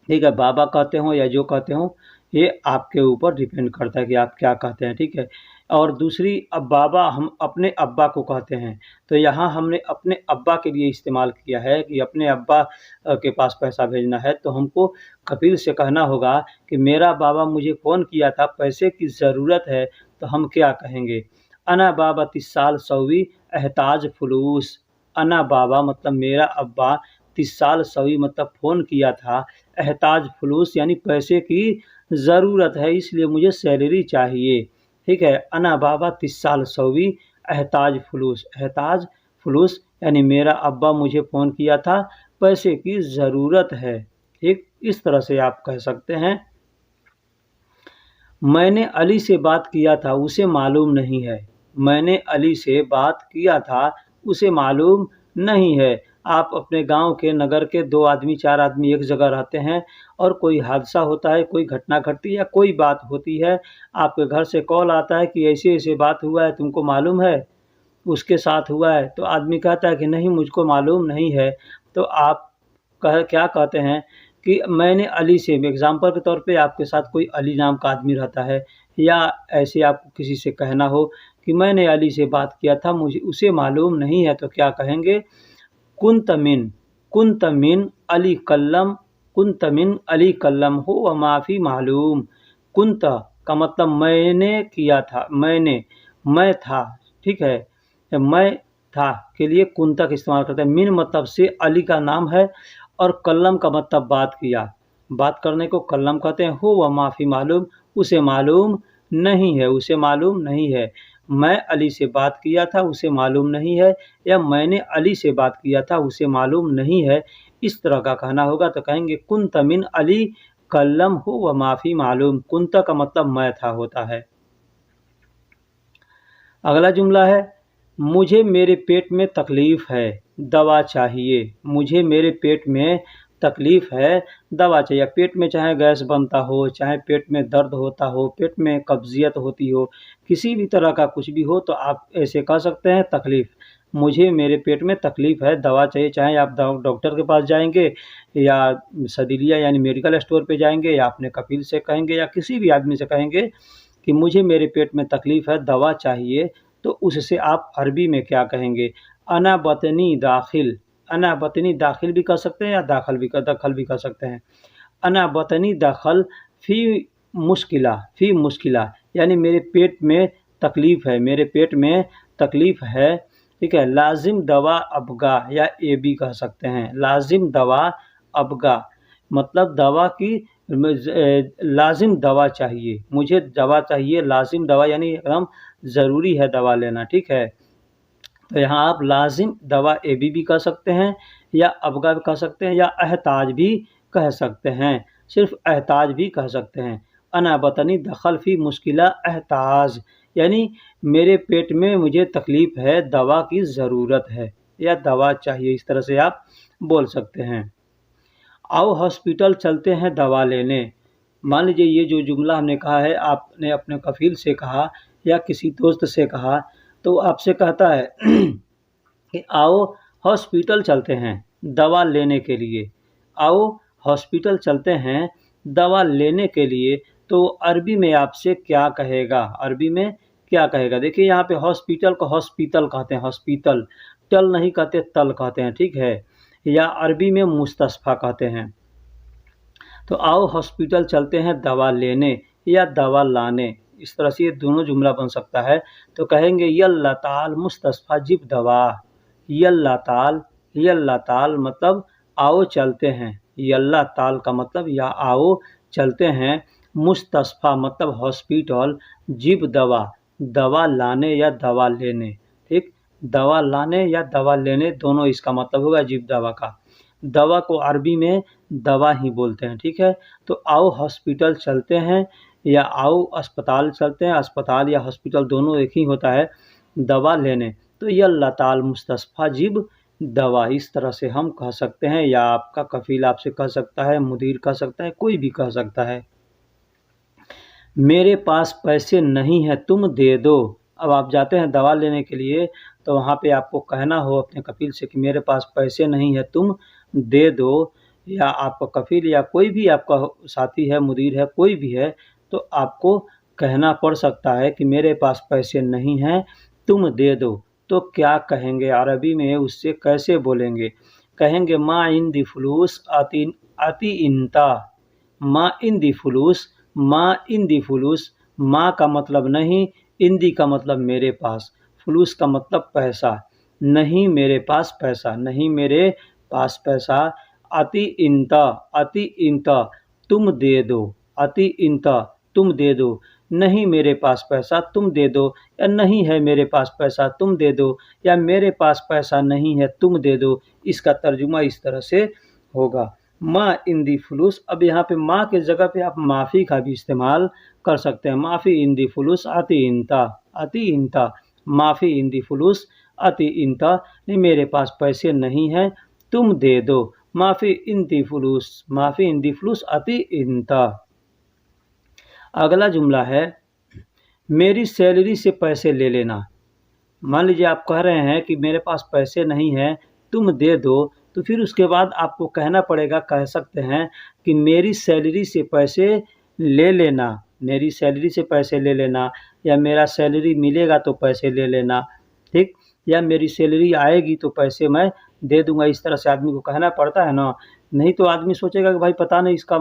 ठीक है, बाबा कहते हो या जो कहते हो, ये आपके ऊपर डिपेंड करता है कि आप क्या कहते हैं, ठीक है। और दूसरी, अब बाबा हम अपने अब्बा को कहते हैं, तो यहाँ हमने अपने अब्बा के लिए इस्तेमाल किया है कि अपने अब्बा के पास पैसा भेजना है, तो हमको कफील से कहना होगा कि मेरा बाबा मुझे फ़ोन किया था, पैसे की ज़रूरत है। तो हम क्या कहेंगे? अना बाबा तिस्साल सौवी एहताज फलूस। अना बाबा मतलब मेरा अब्बा, तिस्साल सवी मतलब फ़ोन किया था, एहताज फलूस यानी पैसे की ज़रूरत है, इसलिए मुझे सैलरी चाहिए, ठीक है। अना बाबा तिस्साल सवी एहताज फलूस, एहताज फलूस यानी मेरा अब्बा मुझे फ़ोन किया था, पैसे की ज़रूरत है, ठीक। इस तरह से आप कह सकते हैं। मैंने अली से बात किया था, उसे मालूम नहीं है। मैंने अली से बात किया था, उसे मालूम नहीं है। आप अपने गांव के, नगर के 2 आदमी 4 आदमी एक जगह रहते हैं और कोई हादसा होता है, कोई घटना घटती है या कोई बात होती है, आपके घर से कॉल आता है कि ऐसे-ऐसे बात हुआ है, तुमको मालूम है? उसके साथ हुआ है। तो आदमी कहता है कि नहीं मुझको मालूम नहीं है। तो आप क्या कहते हैं कि मैंने अली से, एग्ज़ाम्पल के तौर पे आपके साथ कोई अली नाम का आदमी रहता है, या ऐसे आपको किसी से कहना हो कि मैंने अली से बात किया था, मुझे उसे मालूम नहीं है, तो क्या कहेंगे? कुन्त मिन अली कल्लम, कुन्त मिन अली कल्लम हो व माफ़ी मालूम। कुन्त का मतलब मैंने किया था, मैं था, ठीक है। मैं था के लिए कुन्ता का इस्तेमाल करते हैं। मिन मतलब से अली का नाम है और कल्लम का मतलब बात किया, बात करने को कल्लम कहते हैं। हो व माफ़ी मालूम, उसे मालूम नहीं है, उसे मालूम नहीं है। मैं अली से बात किया था उसे मालूम नहीं है, या मैंने अली से बात किया था उसे मालूम नहीं है, इस तरह का कहना होगा तो कहेंगे कुंत मिन अली कल्लम हो व माफ़ी मालूम। कुंत का मतलब मैं था होता है। अगला जुमला है मुझे मेरे पेट में तकलीफ़ है, दवा चाहिए। मुझे मेरे पेट में तकलीफ़ है, दवा चाहिए। पेट में चाहे गैस बनता हो, चाहे पेट में दर्द होता हो, पेट में कब्ज़ियत होती हो, किसी भी तरह का कुछ भी हो तो आप ऐसे कह सकते हैं तकलीफ़। मुझे मेरे पेट में तकलीफ़ है, दवा चाहिए। चाहे आप डॉक्टर के पास जाएँगे या सदीलिया यानी मेडिकल स्टोर पे जाएँगे या अपने कफ़ील से कहेंगे या किसी भी आदमी से कहेंगे कि मुझे मेरे पेट में तकलीफ़ है, दवा चाहिए, तो उससे आप अरबी में क्या कहेंगे? अना बतनी दाखिल। अना बतनी दाखिल भी कह सकते हैं या दखल भी कह सकते हैं। अना बतनी दखल फ़ी मुश्किला यानी मेरे पेट में तकलीफ़ है, मेरे पेट में तकलीफ़ है, ठीक है। लाज़िम दवा अबगा या ए भी कह सकते हैं। लाज़िम दवा अबगा मतलब दवा की लाज़िम दवा चाहिए, मुझे दवा चाहिए, लाज़िम दवा यानी एकदम ज़रूरी है दवा लेना, ठीक है। तो यहाँ आप लाज़िम दवा ए भी कह सकते हैं या अबगा भी कह सकते हैं या अहताज भी कह सकते हैं, सिर्फ अहताज भी कह सकते हैं। अना बतनी दखल फ़ी मुश्किला अहताज यानी मेरे पेट में मुझे तकलीफ़ है, दवा की ज़रूरत है या दवा चाहिए, इस तरह से आप बोल सकते हैं। आओ हॉस्पिटल चलते हैं दवा लेने। मान लीजिए ये जो जुमला हमने कहा है आपने अपने कफ़ील से कहा या किसी दोस्त से कहा, तो आपसे कहता है कि आओ हॉस्पिटल चलते हैं दवा लेने के लिए। आओ हॉस्पिटल चलते हैं दवा लेने के लिए, तो अरबी में आपसे क्या कहेगा? अरबी में क्या कहेगा? देखिए यहाँ पे हॉस्पिटल को हॉस्पिटल कहते हैं, हॉस्पिटल। टल नहीं कहते, तल कहते हैं, ठीक है। या अरबी में मुस्तशफ़ा कहते हैं। तो आओ हॉस्पिटल चलते हैं दवा लेने या दवा लाने, इस तरह से ये दोनों जुमला बन सकता है। तो कहेंगे यल्ला ताल मुस्तशफ़ा जिब दवा। यल्ला ताल मतलब आओ चलते हैं। यल्ला ताल का मतलब या आओ चलते हैं। मुस्तशफ़ा मतलब हॉस्पिटल। जिब दवा, दवा लाने या दवा लेने, ठीक। दवा लाने या दवा लेने दोनों इसका मतलब होगा जिब दवा का। दवा को अरबी में दवा ही बोलते हैं, ठीक है। तो आओ हॉस्पिटल चलते हैं या आओ अस्पताल चलते हैं, अस्पताल या हॉस्पिटल दोनों एक ही होता है, दवा लेने। तो यल्ला ताल मुस्तशफ़ा जिब दवा, इस तरह से हम कह सकते हैं या आपका कफ़ील आपसे कह सकता है, मुदीर कह सकता है, कोई भी कह सकता है। मेरे पास पैसे नहीं हैं, तुम दे दो। अब आप जाते हैं दवा लेने के लिए, तो वहाँ पे आपको कहना हो अपने कफ़ील से कि मेरे पास पैसे नहीं हैं, तुम दे दो। या आपका कफ़ील या कोई भी आपका साथी है, मुदीर है, कोई भी है, तो आपको कहना पड़ सकता है कि मेरे पास पैसे नहीं हैं, तुम दे दो। तो क्या कहेंगे अरबी में, उससे कैसे बोलेंगे? कहेंगे मा इंदी फ़ुलूस आती इंता। मा इंदी फ़ुलूस, मा इंदी फ़ुलूस, मा का मतलब नहीं, इंदी का मतलब मेरे पास, फ़ुलूस का मतलब पैसा। नहीं मेरे पास पैसा, नहीं मेरे पास पैसा। अति इंता तुम दे दो। अति इंता तुम दे दो। नहीं मेरे पास पैसा, तुम दे दो। या नहीं है मेरे पास पैसा, तुम दे दो। या मेरे पास पैसा नहीं है, तुम दे दो। इसका तर्जुमा इस तरह से होगा। माँ इंदी फुलूस, अब यहाँ पे माँ की जगह पे आप माफ़ी का भी इस्तेमाल कर सकते हैं। माफ़ी इंदी फुलूस अति इंता, माफ़ी इंदी फुलूस अति इंता, नहीं मेरे पास पैसे नहीं हैं, तुम दे दो। माफ़ी इंदी फुलूस अति इंता। अगला जुमला है मेरी सैलरी से पैसे ले लेना। मान लीजिए आप कह रहे हैं कि मेरे पास पैसे नहीं हैं, तुम दे दो, तो फिर उसके बाद आपको कहना पड़ेगा, कह सकते हैं कि मेरी सैलरी से पैसे ले लेना, मेरी सैलरी से पैसे ले लेना, या मेरा सैलरी मिलेगा तो पैसे ले लेना, ठीक। या मेरी सैलरी आएगी तो पैसे मैं दे दूँगा, इस तरह से आदमी को कहना पड़ता है ना। नहीं तो आदमी सोचेगा कि भाई पता नहीं इसका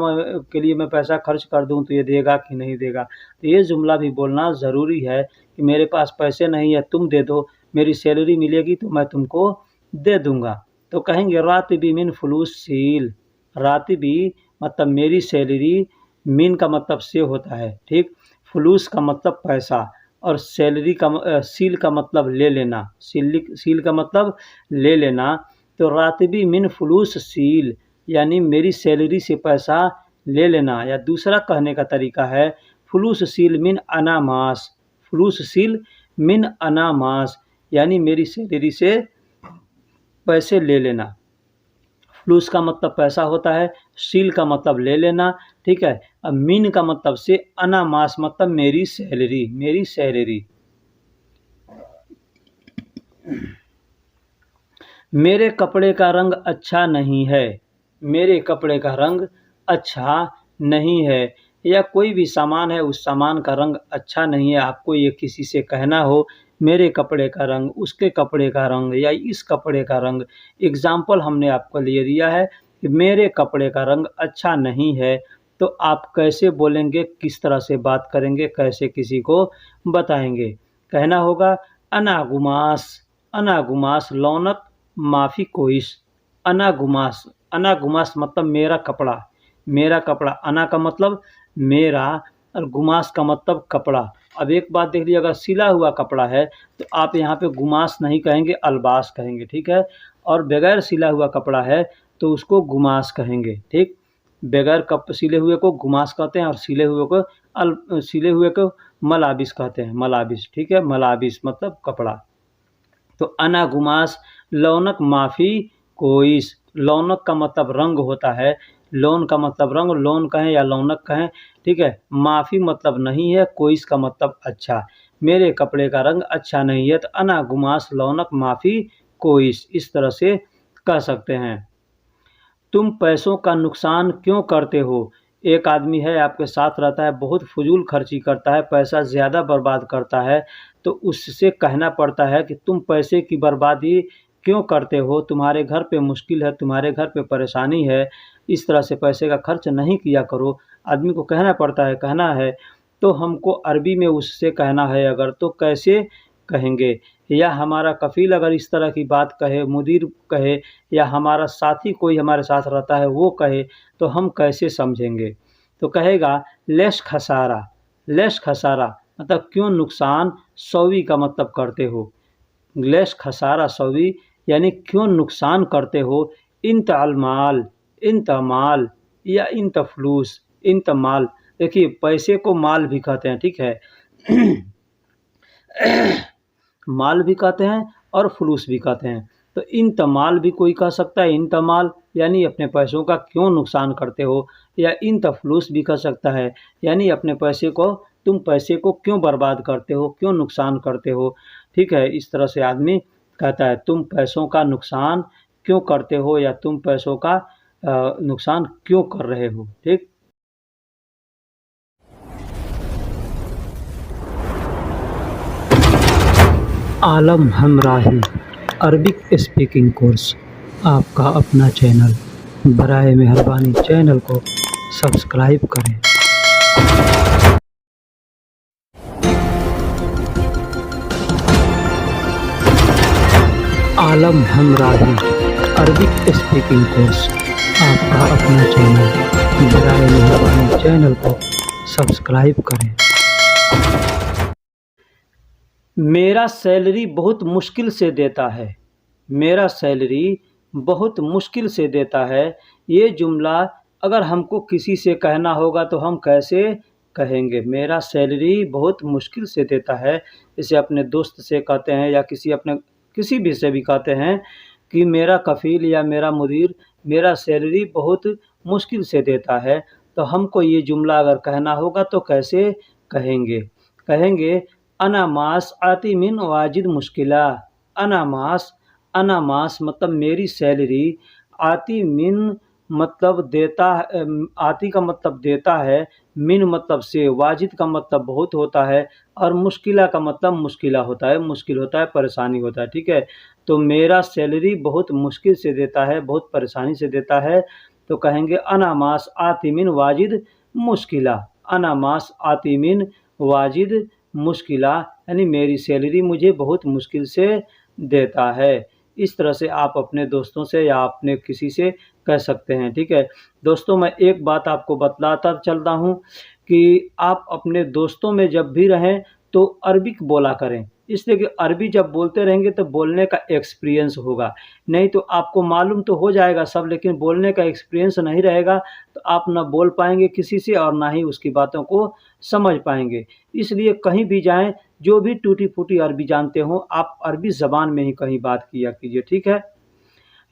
के लिए मैं पैसा खर्च कर दूँ तो ये देगा कि नहीं देगा। तो ये जुमला भी बोलना ज़रूरी है कि मेरे पास पैसे नहीं है, तुम दे दो, मेरी सैलरी मिलेगी तो मैं तुमको दे दूँगा। तो कहेंगे रातिबी मिन फुलूस सील। रातिबी मतलब मेरी सैलरी, मिन का मतलब से होता है, ठीक। फुलूस का मतलब पैसा। और सैलरी का सील का मतलब ले लेना, सील का मतलब ले लेना। तो रातिबी मिन फलूस सील यानी मेरी सैलरी से पैसा ले लेना। या दूसरा कहने का तरीका है फलूस सील मिन अनामास, फलूस सील मिन अनामास यानी मेरी सैलरी से पैसे ले लेना। फ्लूस का मतलब पैसा होता है, सील का मतलब ले लेना, ठीक है। अब मिन का मतलब से अनामास मतलब मेरी सैलरी, मेरी सैलरी। मेरे कपड़े का रंग अच्छा नहीं है, मेरे कपड़े का रंग अच्छा नहीं है। या कोई भी सामान है उस सामान का रंग अच्छा नहीं है, आपको ये किसी से कहना हो मेरे कपड़े का रंग, उसके कपड़े का रंग या इस कपड़े का रंग। एग्जाम्पल हमने आपको लिए दिया है कि मेरे कपड़े का रंग अच्छा नहीं है, तो आप कैसे बोलेंगे, किस तरह से बात करेंगे, कैसे किसी को बताएंगे। कहना होगा अनागुमास, अनागुमास लौनक माफ़ी कोइश। अनागुमास, अनागुमास मतलब मेरा कपड़ा, मेरा कपड़ा। अना का मतलब मेरा और गुमास का मतलब कपड़ा। अब एक बात देख लीजिए, अगर सिला हुआ कपड़ा है तो आप यहाँ पे गुमास नहीं कहेंगे, अल्बास कहेंगे, ठीक है। और बगैर सिला हुआ कपड़ा है तो उसको गुमास कहेंगे, ठीक। बगैर कप सिले हुए को गुमास कहते हैं और सिले हुए को मलाबिस कहते हैं, मलाबिस, ठीक है। मलाबिस मतलब कपड़ा। तो अना गुमास लौनक माफ़ी कोइस, लौनक का मतलब रंग होता है, लोन का मतलब रंग, लोन कहें या लौनक कहें, ठीक है। माफ़ी मतलब नहीं है, कोइस का मतलब अच्छा। मेरे कपड़े का रंग अच्छा नहीं है तो अना गुमास लौनक माफ़ी कोइस, इस तरह से कह सकते हैं। तुम पैसों का नुकसान क्यों करते हो? एक आदमी है आपके साथ रहता है, बहुत फ़ुज़ूल खर्ची करता है, पैसा ज़्यादा बर्बाद करता है, तो उससे कहना पड़ता है कि तुम पैसे की बर्बादी क्यों करते हो? तुम्हारे घर पे मुश्किल है, तुम्हारे घर पे परेशानी है, इस तरह से पैसे का खर्च नहीं किया करो। आदमी को कहना पड़ता है, कहना है। तो हमको अरबी में उससे कहना है अगर, तो कैसे कहेंगे? या हमारा कफ़ील अगर इस तरह की बात कहे, मुदीर कहे या हमारा साथी कोई हमारे साथ रहता है वो कहे, तो हम कैसे समझेंगे? तो कहेगा लेश खसारा, लेश खसारा मतलब क्यों नुकसान, सौवी का मतलब करते हो। लेश खसारा सौवी यानी क्यों नुकसान करते हो। इंत अलमाल, इंत माल या इंत फ्लूस, इंत माल। देखिए पैसे को माल भी कहते हैं, ठीक है। माल भी कहते हैं और फलूस भी कहते हैं। तो इन तमाल भी कोई कह सकता है, इन तमाल यानी अपने पैसों का क्यों नुकसान करते हो। या इन तफलूस भी कह सकता है यानी अपने पैसे को, तुम पैसे को क्यों बर्बाद करते हो, क्यों नुकसान करते हो, ठीक है। इस तरह से आदमी कहता है तुम पैसों का नुकसान क्यों करते हो या तुम पैसों का नुकसान क्यों कर रहे हो, ठीक। आलम हमराही अरबिक स्पीकिंग कोर्स, आपका अपना चैनल। बराए मेहरबानी चैनल को सब्सक्राइब करें। आलम हमराही अरबिक स्पीकिंग कोर्स, आपका अपना चैनल। बराए मेहरबानी चैनल को सब्सक्राइब करें। मेरा सैलरी बहुत मुश्किल से देता है, मेरा सैलरी बहुत मुश्किल से देता है। ये जुमला अगर हमको किसी से कहना होगा तो हम कैसे कहेंगे? मेरा सैलरी बहुत मुश्किल से देता है। इसे अपने दोस्त से कहते हैं या किसी भी से भी कहते हैं कि मेरा कफ़ील या मेरा मुदीर मेरा सैलरी बहुत मुश्किल से देता है। तो हमको ये जुमला अगर कहना होगा तो कैसे कहेंगे? कहेंगे अनामास आती मिन वाजिद मुश्किला। अनामास, अनामास मतलब मेरी सैलरी, आती मिन मतलब देता, आती का मतलब देता है, मिन मतलब से, वाजिद का मतलब बहुत होता है और मुश्किला का मतलब मुश्किला होता है, मुश्किल होता है, परेशानी होता है, ठीक है। तो मेरा सैलरी बहुत मुश्किल से देता है, बहुत परेशानी से देता है। तो कहेंगे अनामास आती मिन वाजिद मुश्किला, अनामास आती मिन वाजिद मुश्किला यानी मेरी सैलरी मुझे बहुत मुश्किल से देता है। इस तरह से आप अपने दोस्तों से या अपने किसी से कह सकते हैं, ठीक है। दोस्तों मैं एक बात आपको बतलाता चलता हूँ कि आप अपने दोस्तों में जब भी रहें तो अरबिक बोला करें, इसलिए कि अरबी जब बोलते रहेंगे तो बोलने का एक्सपीरियंस होगा। नहीं तो आपको मालूम तो हो जाएगा सब, लेकिन बोलने का एक्सपीरियंस नहीं रहेगा तो आप ना बोल पाएंगे किसी से और ना ही उसकी बातों को समझ पाएंगे। इसलिए कहीं भी जाएं, जो भी टूटी फूटी अरबी जानते हो आप अरबी ज़बान में ही कहीं बात किया कीजिए, ठीक है।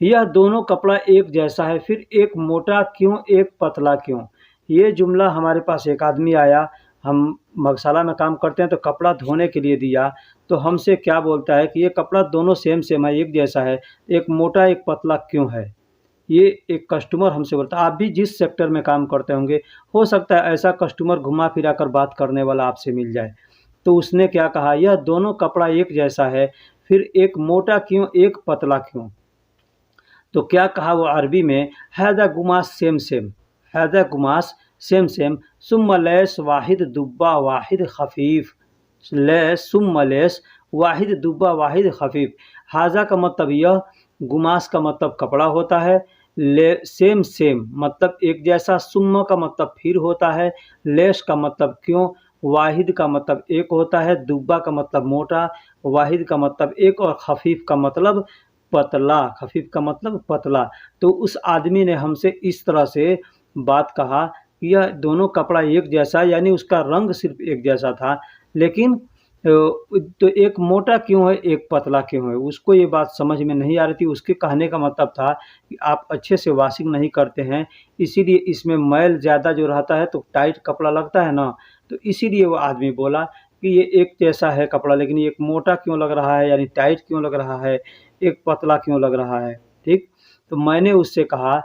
यह दोनों कपड़ा एक जैसा है, फिर एक मोटा क्यों एक पतला क्यों। ये जुमला हमारे पास एक आदमी आया, हम मगशाला में काम करते हैं तो कपड़ा धोने के लिए दिया, तो हमसे क्या बोलता है कि ये कपड़ा दोनों सेम सेम है, एक जैसा है, एक मोटा एक पतला क्यों है। ये एक कस्टमर हमसे बोलता है। आप भी जिस सेक्टर में काम करते होंगे, हो सकता है ऐसा कस्टमर घुमा फिरा कर बात करने वाला आपसे मिल जाए। तो उसने क्या कहा, यह दोनों कपड़ा एक जैसा है, फिर एक मोटा क्यों एक पतला क्यों। तो क्या कहा वो अरबी में, हैदा गुमास सेम सेम, हैदा गुमास सेम सेम, सुम्मा लैस वाहिद दुब्बा वाहिद खफीफ, लैस सुम्मा लैस वाहिद दुब्बा वाहिद खफीफ। हाजा का मतलब यह, गुमास का मतलब कपड़ा होता है, ले सेम सेम मतलब एक जैसा, सुम्मा का मतलब फिर होता है, लेस का मतलब क्यों, वाहिद का मतलब एक होता है, दुब्बा का मतलब मोटा, वाहिद का मतलब एक, और खफीफ का मतलब पतला, खफीफ का मतलब पतला। तो उस आदमी ने हमसे इस तरह से बात कहा कि यह दोनों कपड़ा एक जैसा, यानी उसका रंग सिर्फ एक जैसा था, लेकिन तो एक मोटा क्यों है एक पतला क्यों है, उसको ये बात समझ में नहीं आ रही थी। उसके कहने का मतलब था कि आप अच्छे से वॉशिंग नहीं करते हैं, इसीलिए इसमें मैल ज़्यादा जो रहता है तो टाइट कपड़ा लगता है ना, तो इसीलिए वो आदमी बोला कि ये एक जैसा है कपड़ा, लेकिन ये एक मोटा क्यों लग रहा है, यानी टाइट क्यों लग रहा है, एक पतला क्यों लग रहा है, ठीक। तो मैंने उससे कहा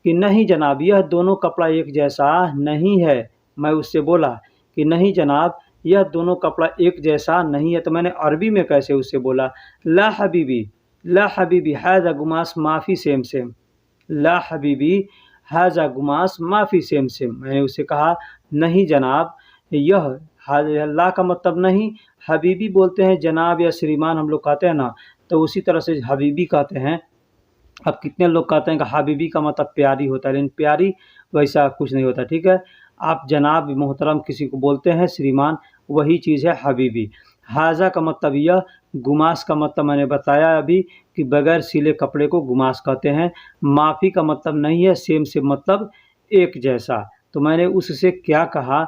कि नहीं जनाब, यह दोनों कपड़ा एक जैसा नहीं है। मैं उससे बोला कि नहीं जनाब, यह दोनों कपड़ा एक जैसा नहीं है। तो मैंने अरबी में कैसे उससे बोला, ला हबीबी, ला हबीबी हाज़ा गुमास माफ़ी सेम सेम, ला हबीबी हाज़ा गुमास माफ़ी सेम सेम। मैंने उससे कहा नहीं जनाब, यह ला का मतलब नहीं, हबीबी बोलते हैं जनाब या श्रीमान हम लोग कहते हैं ना, तो उसी तरह से हबीबी कहते हैं। अब कितने लोग कहते हैं कि हबीबी का मतलब प्यारी होता है, लेकिन प्यारी वैसा कुछ नहीं होता, ठीक है। आप जनाब मोहतरम किसी को बोलते हैं, श्रीमान, वही चीज़ है हबीबी। हाज़ा का मतलब यह, गुमास का मतलब मैंने बताया अभी कि बगैर सिले कपड़े को गुमास कहते हैं। माफ़ी का मतलब नहीं है, सेम से मतलब एक जैसा। तो मैंने उससे क्या कहा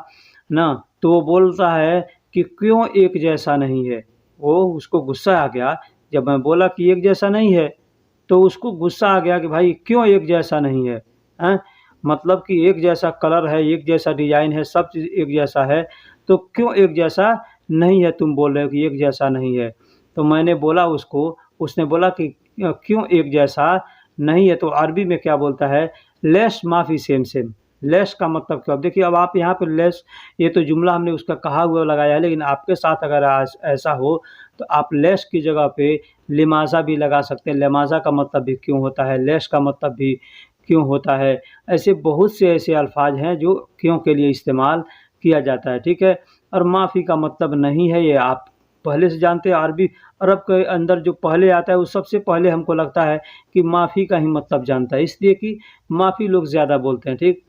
ना, तो वो बोलता है कि क्यों एक जैसा नहीं है। वो उसको गुस्सा आ गया जब मैं बोला कि एक जैसा नहीं है, तो उसको गुस्सा आ गया कि भाई क्यों एक जैसा नहीं है, हैं? मतलब कि एक जैसा कलर है, एक जैसा डिज़ाइन है, सब चीज़ एक जैसा है, तो क्यों एक जैसा नहीं है, तुम बोल रहे हो कि एक जैसा नहीं है। तो मैंने बोला उसको, उसने बोला कि क्यों एक जैसा नहीं है, तो अरबी में क्या बोलता है, लेस माफ़ी सेम सेम। लेस का मतलब क्या, अब देखिए, अब आप यहाँ पे लेस, ये तो जुमला हमने उसका कहा हुआ लगाया है, लेकिन आपके साथ अगर ऐसा हो तो आप लेस की जगह पे लिमाज़ा भी लगा सकते हैं। लिमाज़ा का मतलब भी क्यों होता है, लेस का मतलब भी क्यों होता है। ऐसे बहुत से ऐसे अल्फाज हैं जो क्यों के लिए इस्तेमाल किया जाता है, ठीक है। और माफ़ी का मतलब नहीं है, ये आप पहले से जानते हैं। अरबी अरब के अंदर जो पहले आता है वो सबसे पहले हमको लगता है कि माफ़ी का ही मतलब जानता है, इसलिए कि माफ़ी लोग ज़्यादा बोलते हैं, ठीक।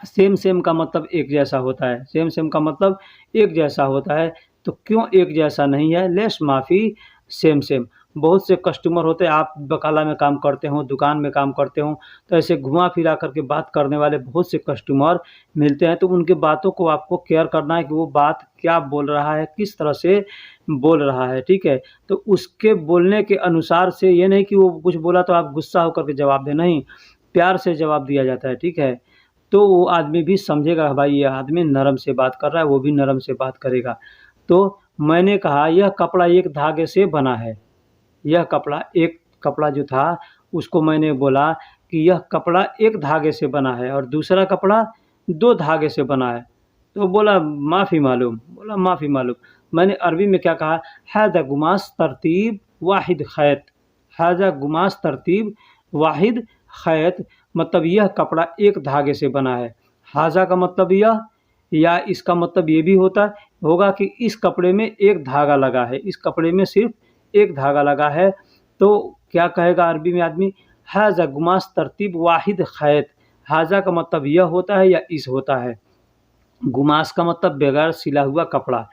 सेम सेम का मतलब एक जैसा होता है, सेम सेम का मतलब एक जैसा होता है, तो क्यों एक जैसा नहीं है, लेस माफ़ी सेम सेम। बहुत से कस्टमर होते हैं, आप बकाला में काम करते हो, दुकान में काम करते हो, तो ऐसे घुमा फिरा करके बात करने वाले बहुत से कस्टमर मिलते हैं, तो उनके बातों को आपको केयर करना है कि वो बात क्या बोल रहा है, किस तरह से बोल रहा है, ठीक है। तो उसके बोलने के अनुसार से, ये नहीं कि वो कुछ बोला तो आप गुस्सा होकर के जवाब दें, नहीं, प्यार से जवाब दिया जाता है, ठीक है। तो वो आदमी भी समझेगा भाई ये आदमी नरम से बात कर रहा है, वो भी नरम से बात करेगा। तो मैंने कहा यह कपड़ा एक धागे से बना है, यह कपड़ा, एक कपड़ा जो था उसको मैंने बोला कि यह कपड़ा एक धागे से बना है और दूसरा कपड़ा दो धागे से बना है। तो बोला माफ़ी मालूम, बोला माफ़ी मालूम। मैंने अरबी में क्या कहा, हाज़ा गुमास तरतीब वाहिद खैत, हाज़ा गुमास तरतीब वाहिद खैत, मतलब यह कपड़ा एक धागे से बना है। हाज़ा का मतलब यह, या इसका मतलब ये भी होगा कि इस कपड़े में एक धागा लगा है, इस कपड़े में सिर्फ एक धागा लगा है। तो क्या कहेगा अरबी में आदमी, हाज़ा गुमास तरतीब वाहिद खैत। हाज़ा का मतलब यह होता है या इस होता है, गुमास का मतलब बगैर सिला हुआ कपड़ा,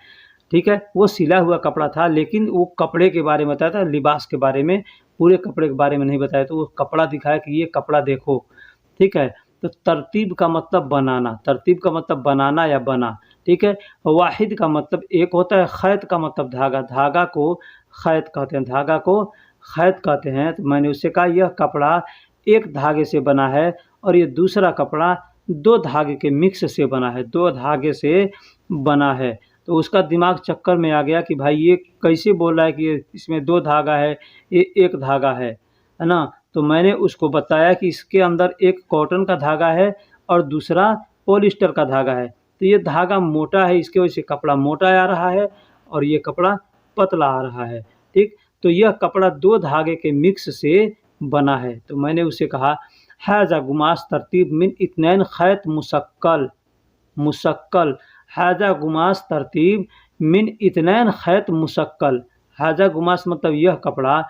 ठीक है। वो सिला हुआ कपड़ा था, लेकिन वो कपड़े के बारे में बताया था, लिबास के बारे में, पूरे कपड़े के बारे में नहीं बताया। तो वो कपड़ा दिखाया कि ये कपड़ा देखो, ठीक है। तो तरतीब का मतलब बनाना, तरतीब का मतलब बनाना या बना, ठीक है। वाहिद का मतलब एक होता है, खैत का मतलब धागा, धागा को खैत कहते हैं, धागा को खैत कहते हैं। तो मैंने उससे कहा यह कपड़ा एक धागे से बना है और ये दूसरा कपड़ा दो धागे के मिक्स से बना है, दो धागे से बना है। तो उसका दिमाग चक्कर में आ गया कि भाई ये कैसे बोल रहा है कि इसमें दो धागा है, ये एक धागा है ना। तो मैंने उसको बताया कि इसके अंदर एक कॉटन का धागा है और दूसरा पॉलिस्टर का धागा है। तो ये धागा मोटा है, इसकी वजह से कपड़ा मोटा आ रहा है और ये कपड़ा पतला आ रहा है, ठीक। तो यह कपड़ा दो धागे के मिक्स से बना है। तो मैंने उससे कहा हाजा गुमास तरतीब मिन इत्नैन खैत मुशक्कल, मुशक्कल, हाजा गुमास तरतीब मिन इत्नैन खैत मुशक्कल। हाजा गुमास मतलब यह कपड़ा,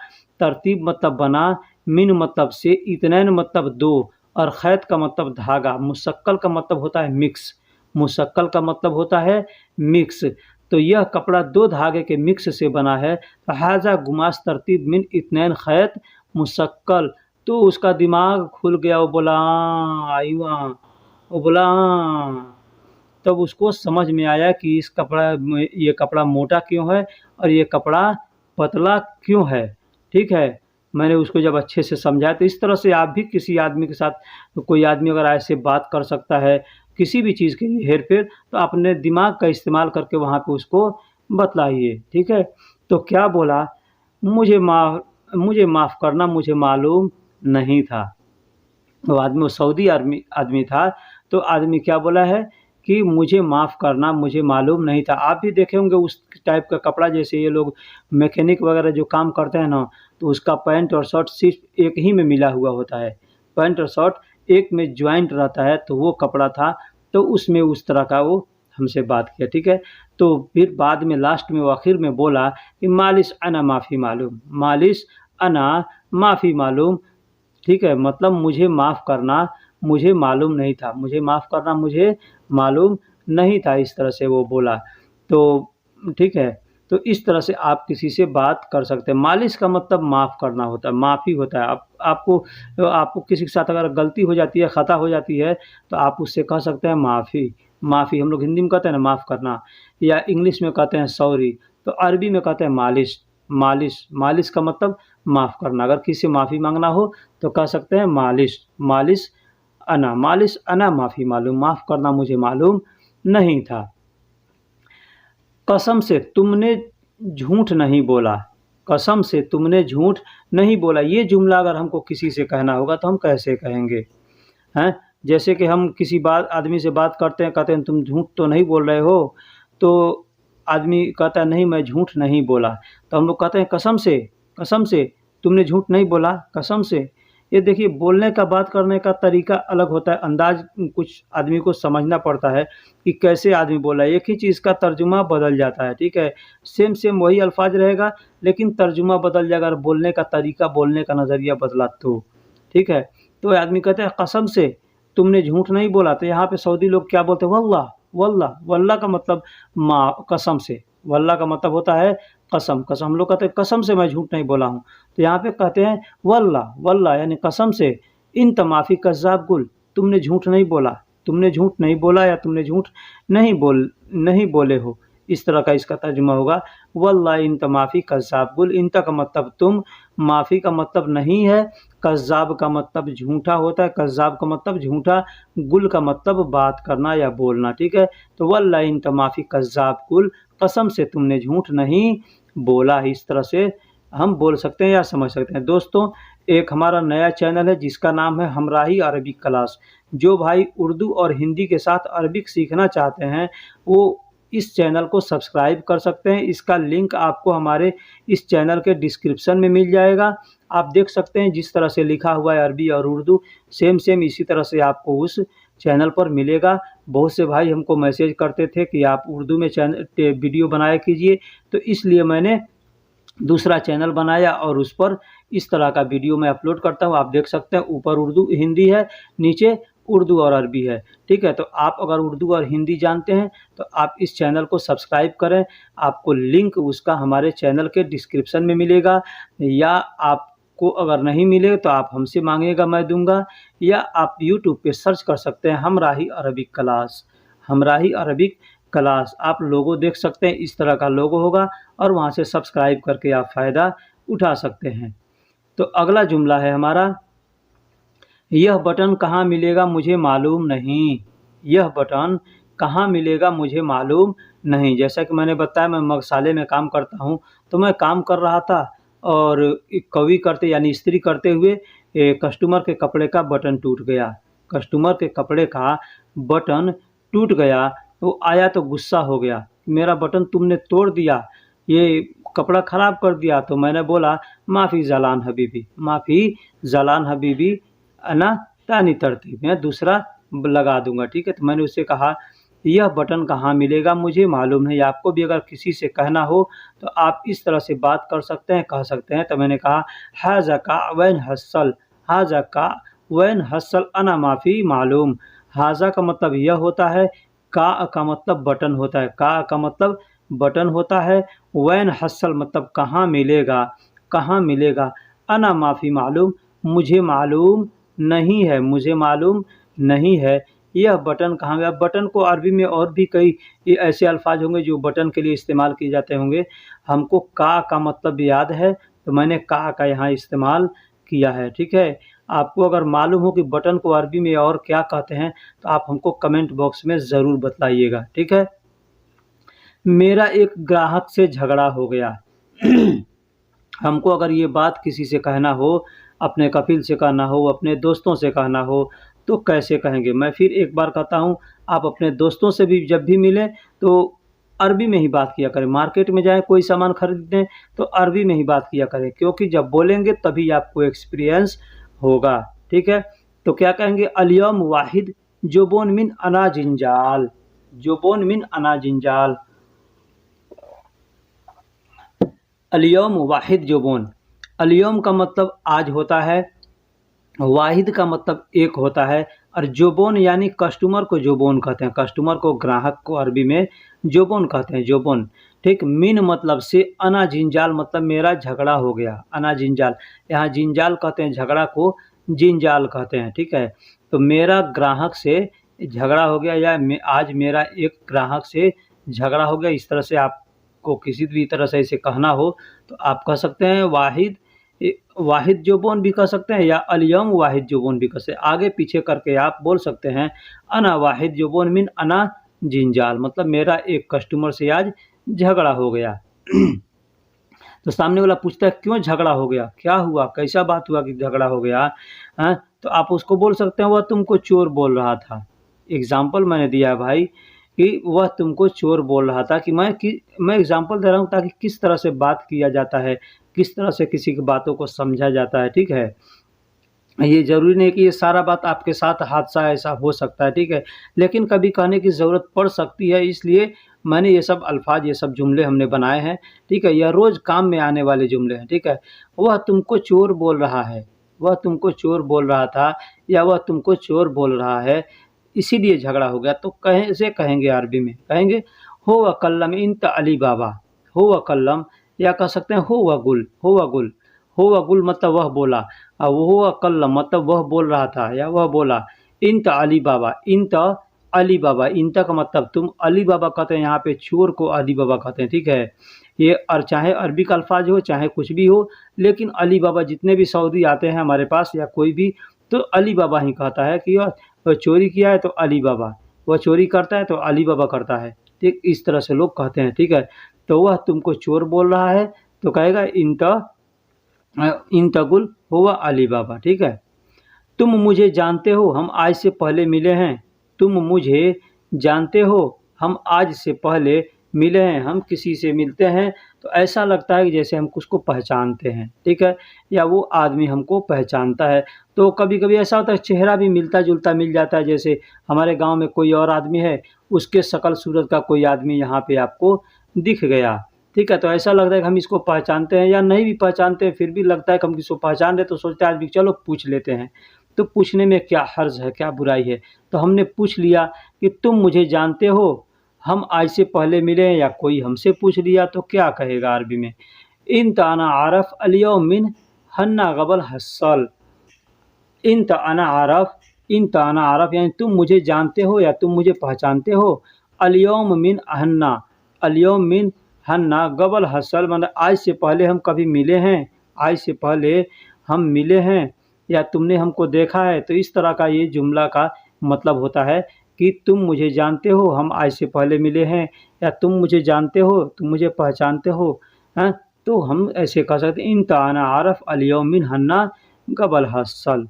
तरतीब मतलब बना, मिन मतलब से, इत्नैन मतलब दो और खैत का मतलब धागा, मुशक्कल का मतलब होता है मिक्स, मुशक्कल का मतलब होता है मिक्स। तो यह कपड़ा दो धागे के मिक्स से बना है। हाजा गुमास तरतीब मिन इत्नैन खैत मुशक्कल। तो उसका दिमाग खुल गया, वो बोला आईवा, वो बोला तब उसको समझ में आया कि इस कपड़ा में ये कपड़ा मोटा क्यों है और ये कपड़ा पतला क्यों है, ठीक है। मैंने उसको जब अच्छे से समझाया, तो इस तरह से आप भी किसी आदमी के साथ, तो कोई आदमी अगर ऐसे बात कर सकता है किसी भी चीज़ के लिए हेर-फेर, तो अपने दिमाग का इस्तेमाल करके वहाँ पे उसको बतलाइए, ठीक है। तो क्या बोला, मुझे माफ़ करना, मुझे मालूम नहीं था। वो आदमी, वो सऊदी आदमी था। तो आदमी क्या बोला है कि मुझे माफ़ करना, मुझे मालूम नहीं था। आप भी देखे होंगे उस टाइप का कपड़ा, जैसे ये लोग मैकेनिक वगैरह जो काम करते हैं ना, तो उसका पैंट और शर्ट सिर्फ एक ही में मिला हुआ होता है, पैंट और शर्ट एक में जॉइंट रहता है। तो वो कपड़ा था, तो उसमें उस तरह का वो हमसे बात किया, ठीक है। तो फिर बाद में लास्ट में वो आखिर में बोला कि मालिश अना माफ़ी मालूम, मालिश अना माफ़ी मालूम, ठीक है। मतलब मुझे माफ़ करना, मुझे मालूम नहीं था, मुझे माफ़ करना, मुझे मालूम नहीं था, इस तरह से वो बोला। तो ठीक है, तो इस तरह से आप किसी से बात कर सकते हैं। मालिश का मतलब माफ़ करना होता है, माफ़ी होता है। आपको किसी के साथ अगर गलती हो जाती है, ख़ता हो जाती है, तो आप उससे कह सकते हैं माफ़ी, माफ़ी। हम लोग हिंदी में कहते हैं ना माफ़ करना, या इंग्लिश में कहते हैं सॉरी, तो अरबी में कहते हैं मालिश, मालिश। मालिश का मतलब माफ़ करना। अगर किसी से माफ़ी माँगना हो तो कह सकते हैं मालिश, मालिश अना माफ़ी मालूम, माफ़ करना मुझे मालूम नहीं था। कसम से तुमने झूठ नहीं बोला, कसम से तुमने झूठ नहीं बोला। ये जुमला अगर हमको किसी से कहना होगा तो हम कैसे कहेंगे, हैं? जैसे कि हम किसी आदमी से बात करते हैं, कहते हैं तुम झूठ तो नहीं बोल रहे हो, तो आदमी कहता है नहीं मैं झूठ नहीं बोला। तो हम लोग कहते हैं कसम से तुमने झूठ नहीं बोला, कसम से। ये देखिए, बोलने का, बात करने का तरीका अलग होता है, अंदाज़ कुछ आदमी को समझना पड़ता है कि कैसे आदमी बोला है। एक ही चीज़ का तर्जुमा बदल जाता है, ठीक है। सेम वही अल्फ़ाज़ रहेगा, लेकिन तर्जुमा बदल जाएगा अगर बोलने का तरीका, बोलने का नज़रिया बदला तो, ठीक है। तो आदमी कहते हैं कसम से तुमने झूठ नहीं बोला। तो यहाँ पे सऊदी लोग क्या बोलते हैं, वल्लाह, वल्लाह। वल्लाह का मतलब कसम से, वल्लाह का मतलब होता है कसम, कसम। हम लोग कहते हैं कसम से मैं झूठ नहीं बोला हूँ। तो यहाँ पे कहते हैं वल्लाह, वल्लाह यानी कसम से। इन तमाफ़ी कज़्ज़ाब गुल, तुमने झूठ नहीं बोला, तुमने झूठ नहीं बोला, या तुमने झूठ नहीं बोले हो, इस तरह का इसका तर्जुमा होगा। वल्लाह इंत माफ़ी कज़्ज़ाब गुल, इंत का मतलब तुम, माफ़ी का मतलब नहीं है, कज़्ज़ाब का मतलब झूठा होता है, कज़्ज़ाब का मतलब झूठा, गुल का मतलब बात करना या बोलना, ठीक है। तो वल्लाह इंत माफ़ी कज़्ज़ाब गुल, कसम से तुमने झूठ नहीं बोला। इस तरह से हम बोल सकते हैं या समझ सकते हैं। दोस्तों, एक हमारा नया चैनल है जिसका नाम है हमराही अरबिक क्लास। जो भाई उर्दू और हिंदी के साथ अरबिक सीखना चाहते हैं, वो इस चैनल को सब्सक्राइब कर सकते हैं। इसका लिंक आपको हमारे इस चैनल के डिस्क्रिप्शन में मिल जाएगा। आप देख सकते हैं जिस तरह से लिखा हुआ है अरबी और उर्दू, सेम इसी तरह से आपको उस चैनल पर मिलेगा। बहुत से भाई हमको मैसेज करते थे कि आप उर्दू में वीडियो बनाया कीजिए, तो इसलिए मैंने दूसरा चैनल बनाया और उस पर इस तरह का वीडियो मैं अपलोड करता हूँ। आप देख सकते हैं ऊपर उर्दू हिंदी है, नीचे उर्दू और अरबी है, ठीक है। तो आप अगर उर्दू और हिंदी जानते हैं तो आप इस चैनल को सब्सक्राइब करें। आपको लिंक उसका हमारे चैनल के डिस्क्रिप्शन में मिलेगा, या आपको अगर नहीं मिले तो आप हमसे मांगिएगा, मैं दूंगा, या आप यूट्यूब पे सर्च कर सकते हैं हमराही Arabic class. Hamrahi Arabic class आप लोगो देख सकते हैं, इस तरह का लोगो होगा और वहाँ से सब्सक्राइब करके आप फ़ायदा उठा सकते हैं। तो अगला जुमला है हमारा, यह बटन कहाँ मिलेगा मुझे मालूम नहीं। यह बटन कहाँ मिलेगा मुझे मालूम नहीं। जैसा कि मैंने बताया, मैं मगसाले में काम करता हूँ, तो मैं काम कर रहा था और कवी करते यानी इस्त्री करते हुए कस्टमर के कपड़े का बटन टूट गया। कस्टमर के कपड़े का बटन टूट गया, वो आया तो गुस्सा हो गया, मेरा बटन तुमने तोड़ दिया, ये कपड़ा ख़राब कर दिया। तो मैंने बोला, माफ़ी ज़लान हबीबी, माफ़ी ज़लान हबीबी, ना तानी तरतीब, मैं दूसरा लगा दूंगा, ठीक है। तो मैंने उससे कहा, यह बटन कहाँ मिलेगा मुझे मालूम नहीं। आपको भी अगर किसी से कहना हो तो आप इस तरह से बात कर सकते हैं, कह सकते हैं। तो मैंने कहा, हाज़ा का वैन हसल, हाज़ा का वैन हसल अना माफ़ी मालूम। हाज़ा का मतलब यह होता है, का मतलब बटन होता है, का मतलब बटन होता है, वैन हसल मतलब कहाँ मिलेगा, कहाँ मिलेगा, अना माफ़ी मालूम मुझे मालूम नहीं है, मुझे मालूम नहीं है। यह बटन कहाँ गया। बटन को अरबी में और भी कई ये ऐसे अल्फाज होंगे जो बटन के लिए इस्तेमाल किए जाते होंगे। हमको का मतलब याद है, तो मैंने का यहाँ इस्तेमाल किया है, ठीक है। आपको अगर मालूम हो कि बटन को अरबी में और क्या कहते हैं तो आप हमको कमेंट बॉक्स में ज़रूर बताइएगा, ठीक है। मेरा एक ग्राहक से झगड़ा हो गया। हमको अगर ये बात किसी से कहना हो, अपने कफिल से कहना हो, अपने दोस्तों से कहना हो, तो कैसे कहेंगे। मैं फिर एक बार कहता हूँ, आप अपने दोस्तों से भी जब भी मिलें तो अरबी में ही बात किया करें। मार्केट में जाएँ कोई सामान खरीदने तो अरबी में ही बात किया करें, क्योंकि जब बोलेंगे तभी आपको एक्सपीरियंस होगा, ठीक है। तो क्या कहेंगे, अल-यौम वाहिद जुबून मिन अना जिंजाल, जुबून मिन अना जिंजाल। अल-यौम वाहिद जुबून, अल-यौम का मतलब आज होता है, वाहिद का मतलब एक होता है, और जोबोन यानी कस्टमर को जोबोन कहते हैं। कस्टमर को, ग्राहक को अरबी में जोबोन कहते हैं, जोबोन, ठीक। मिन मतलब से, अना जिंजाल मतलब मेरा झगड़ा हो गया, अना जिंजाल, यहाँ जिंजाल कहते हैं झगड़ा को, जिंजाल कहते हैं, ठीक है। तो मेरा ग्राहक से झगड़ा हो गया, या आज मेरा एक ग्राहक से झगड़ा हो गया, इस तरह से आपको किसी भी तरह से इसे कहना हो तो आप कह सकते हैं वाहिद, वाहिद जुबून भी कह सकते हैं, या अल-यौम वाहिद जुबून भी कह सकते हैं। आगे पीछे करके आप बोल सकते हैं, अना वाहिद जुबून मिन अना जिंजाल, मतलब मेरा एक कस्टमर से आज झगड़ा हो गया। तो सामने वाला पूछता है, क्यों झगड़ा हो गया, क्या हुआ, कैसा बात हुआ कि झगड़ा हो गया, हाँ। तो आप उसको बोल सकते हैं, वह तुमको चोर बोल रहा था। एग्जाम्पल मैंने दिया है भाई कि वह तुमको चोर बोल रहा था, कि मैं एग्जाम्पल दे रहा हूँ ताकि किस तरह से बात किया जाता है, किस तरह से किसी की बातों को समझा जाता है, ठीक है। ये ज़रूरी नहीं कि ये सारा बात आपके साथ हादसा ऐसा हो सकता है, ठीक है। लेकिन कभी कहने की ज़रूरत पड़ सकती है, इसलिए मैंने ये सब अल्फाज, ये सब जुमले हमने बनाए हैं, ठीक है। यह रोज़ काम में आने वाले जुमले हैं, ठीक है। वह तुमको चोर बोल रहा है, वह तुमको चोर बोल रहा था, या वह तुमको चोर बोल रहा है, इसीलिए झगड़ा हो गया। तो कैसे कहेंगे अरबी में, कहेंगे हो व कल्लम इंत अली बाबा, हो व कल्लम, या कह सकते हैं हो व गुल, हो व गुल, हो व गुल मतलब वह बोला, और वो व कल्लम मतलब वह बोल रहा था या वह बोला। इंत अली बाबा, इंत अली बाबा, इंत का मतलब तुम, अली बाबा कहते हैं, यहाँ पे चोर को अली बाबा कहते हैं, ठीक है। ये और चाहे अरबी का अल्फाज हो चाहे कुछ भी हो, लेकिन अली बाबा जितने भी सऊदी आते हैं हमारे पास या कोई भी, तो अली बाबा ही कहता है कि वह चोरी किया है तो अली बाबा, वह चोरी करता है तो अली बाबा करता है, ठीक। इस तरह से लोग कहते हैं, ठीक है। तो वह तुमको चोर बोल रहा है तो कहेगा इन तकुल हुआ अली बाबा, ठीक है। तुम मुझे जानते हो, हम आज से पहले मिले हैं। तुम मुझे जानते हो, हम आज से पहले मिले हैं। हम किसी से मिलते हैं तो ऐसा लगता है कि जैसे हम उसको पहचानते हैं, ठीक है, या वो आदमी हमको पहचानता है। तो कभी-कभी ऐसा होता है चेहरा भी मिलता-जुलता मिल जाता है, जैसे हमारे गांव में कोई और आदमी है, उसके शक्ल सूरत का कोई आदमी यहाँ पे आपको दिख गया, ठीक है। तो ऐसा लगता है कि हम इसको पहचानते हैं, या नहीं भी पहचानते हैं फिर भी लगता है कि हम इसको पहचान रहे, तो सोचते हैं आज भी चलो पूछ लेते हैं। तो पूछने में क्या हर्ज है, क्या बुराई है। तो हमने पूछ लिया कि तुम मुझे जानते हो, हम आज से पहले मिले हैं, या कोई हमसे पूछ लिया तो क्या कहेगा अरबी में। इन ताना आरफ अलियौम मिन हन्ना गबल हस्सल। इन ताना आरफ यानी तुम मुझे जानते हो या तुम मुझे पहचानते हो। अलियौम मिन हन्ना, अलियौम मिन हन्ना गबल हस्सल, मतलब आज से पहले हम कभी मिले हैं, आज से पहले हम मिले हैं या तुमने हमको देखा है। तो इस तरह का ये जुमला का मतलब होता है कि तुम मुझे जानते हो, हम आज से पहले मिले हैं, या तुम मुझे जानते हो, तुम मुझे पहचानते हो। हाँ, तो हम ऐसे कह सकते हैं इन ताना आरफ अलियौम मिन हन्ना गबल हस्सल।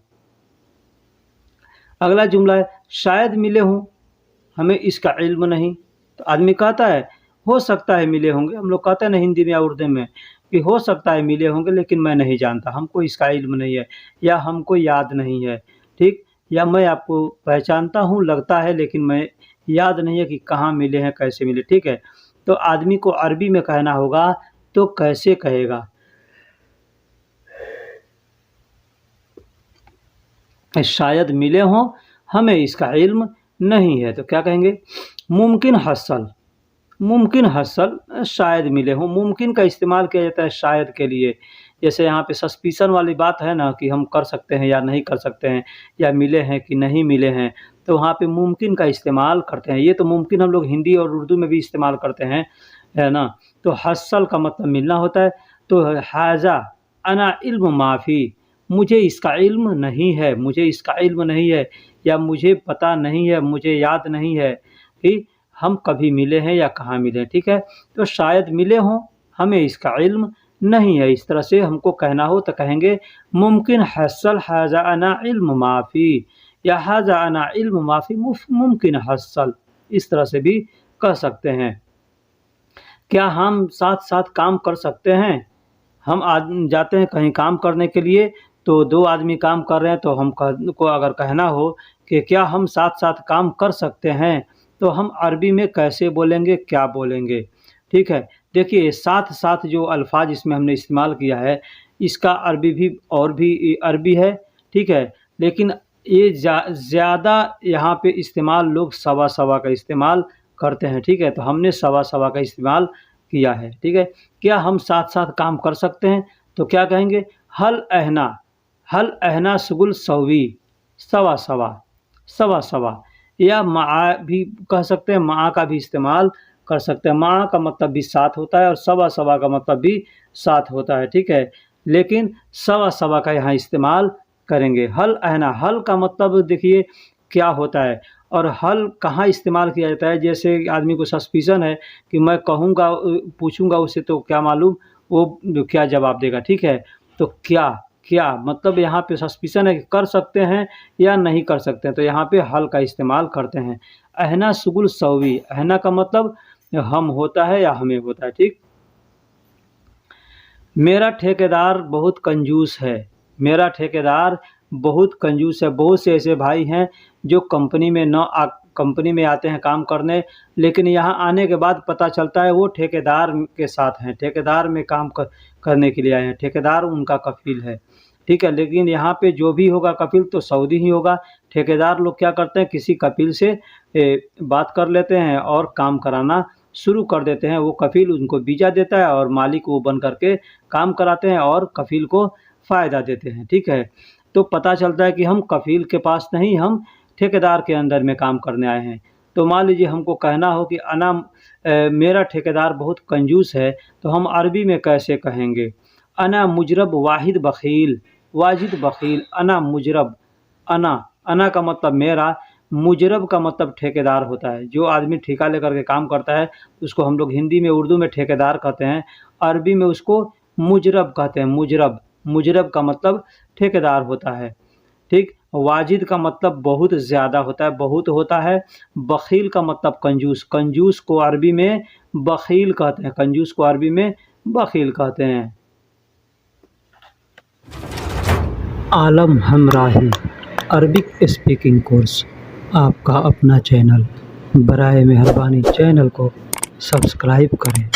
अगला जुमला है शायद मिले हों, हमें इसका इल्म नहीं। तो आदमी कहता है हो सकता है मिले होंगे, हम लोग कहते हैं ना हिंदी में या उर्दू में कि हो सकता है मिले होंगे लेकिन मैं नहीं जानता, हमको इसका इल्म नहीं है, या हमको याद नहीं है, ठीक। या मैं आपको पहचानता हूँ, लगता है, लेकिन मैं याद नहीं है कि कहाँ मिले हैं, कैसे मिले, ठीक है। तो आदमी को अरबी में कहना होगा तो कैसे कहेगा, शायद मिले हों, हमें इसका इल्म नहीं है, तो क्या कहेंगे। मुमकिन हस्सल, मुमकिन हस्सल शायद मिले हों। मुमकिन का इस्तेमाल किया जाता है शायद के लिए। जैसे यहाँ पे सस्पिशन वाली बात है ना कि हम कर सकते हैं या नहीं कर सकते हैं, या मिले हैं कि नहीं मिले हैं, तो वहाँ पे मुमकिन का इस्तेमाल करते हैं। ये तो मुमकिन हम लोग हिंदी और उर्दू में भी इस्तेमाल करते हैं, है ना। तो हस्सल का मतलब मिलना होता है। तो हाजा अना इल्म माफ़ी, मुझे इसका इल्म नहीं है, मुझे इसका इल्म नहीं है, या मुझे पता नहीं है, मुझे याद नहीं है कि हम कभी मिले हैं या कहाँ मिले हैं, ठीक है। तो शायद मिले हों, हमें इसका इल्म नहीं है। इस तरह से हमको कहना हो तो कहेंगे मुमकिन हस्सल हाजा अना इल्म माफ़ी, या हाजा अना इल्म माफ़ी मुमकिन हस्सल, इस तरह से भी कह सकते हैं। क्या हम साथ साथ काम कर सकते हैं। हम जाते हैं कहीं काम करने के लिए, तो दो आदमी काम कर रहे हैं, तो को अगर कहना हो कि क्या हम साथ साथ काम कर सकते हैं, तो हम अरबी में कैसे बोलेंगे, क्या बोलेंगे, ठीक है। देखिए साथ साथ जो अल्फाज इसमें हमने इस्तेमाल किया है, इसका अरबी भी और भी अरबी है, ठीक है। लेकिन ये ज़्यादा यहाँ पे इस्तेमाल लोग सवा सवा का इस्तेमाल करते हैं, ठीक है। तो हमने सवा सवा का इस्तेमाल किया है, ठीक है। क्या हम साथ साथ काम कर सकते हैं, तो क्या कहेंगे हल अहना सुगुल सवी, सवा सवा, सवा सवा। या मा भी कह सकते हैं, मा का भी इस्तेमाल कर सकते हैं। मा का मतलब भी साथ होता है और सवा सवा का मतलब भी साथ होता है, ठीक है। लेकिन सवा सवा का यहाँ इस्तेमाल करेंगे। हल अहना, हल का मतलब देखिए क्या होता है, और हल कहाँ इस्तेमाल किया जाता है। जैसे आदमी को सस्पिशन है कि मैं कहूँगा, पूछूंगा उससे तो क्या मालूम वो क्या जवाब देगा, ठीक है। तो क्या मतलब यहाँ पे सस्पिशन है कि कर सकते हैं या नहीं कर सकते हैं, तो यहाँ पे हल का इस्तेमाल करते हैं। अहना सुगुल सवी, अहना का मतलब हम होता है या हमें होता है, ठीक। मेरा ठेकेदार बहुत कंजूस है, मेरा ठेकेदार बहुत कंजूस है। बहुत से ऐसे भाई हैं जो कंपनी में आते हैं काम करने, लेकिन यहाँ आने के बाद पता चलता है वो ठेकेदार के साथ हैं, ठेकेदार में काम करने के लिए आए हैं, ठेकेदार उनका कफील है, ठीक है। लेकिन यहाँ पे जो भी होगा कफील तो सऊदी ही होगा। ठेकेदार लोग क्या करते हैं, किसी कफील से बात कर लेते हैं और काम कराना शुरू कर देते हैं। वो कफील उनको वीज़ा देता है और मालिक वो बन करके काम कराते हैं और कफील को फ़ायदा देते हैं, ठीक है। तो पता चलता है कि हम कफील के पास नहीं, हम ठेकेदार के अंदर में काम करने आए हैं। तो मान लीजिए हमको कहना हो कि मेरा ठेकेदार बहुत कंजूस है, तो हम अरबी में कैसे कहेंगे। अना मुजरब वाहिद बखील, वाजिद बखील। अना मुजरब, अना का मतलब मेरा, मुजरब का मतलब ठेकेदार होता है। जो आदमी ठेका लेकर के काम करता है उसको हम लोग हिंदी में उर्दू में ठेकेदार कहते हैं, अरबी में उसको मुजरब कहते हैं। मुजरब का मतलब ठेकेदार होता है, ठीक। वाजिद का मतलब बहुत ज़्यादा होता है, बहुत होता है। बखील का मतलब कंजूस, कंजूस को अरबी में बखील कहते हैं, कंजूस को अरबी में बखील कहते हैं। आलम हमराही अरबिक स्पीकिंग कोर्स, आपका अपना चैनल। बराए मेहरबानी चैनल को सब्सक्राइब करें।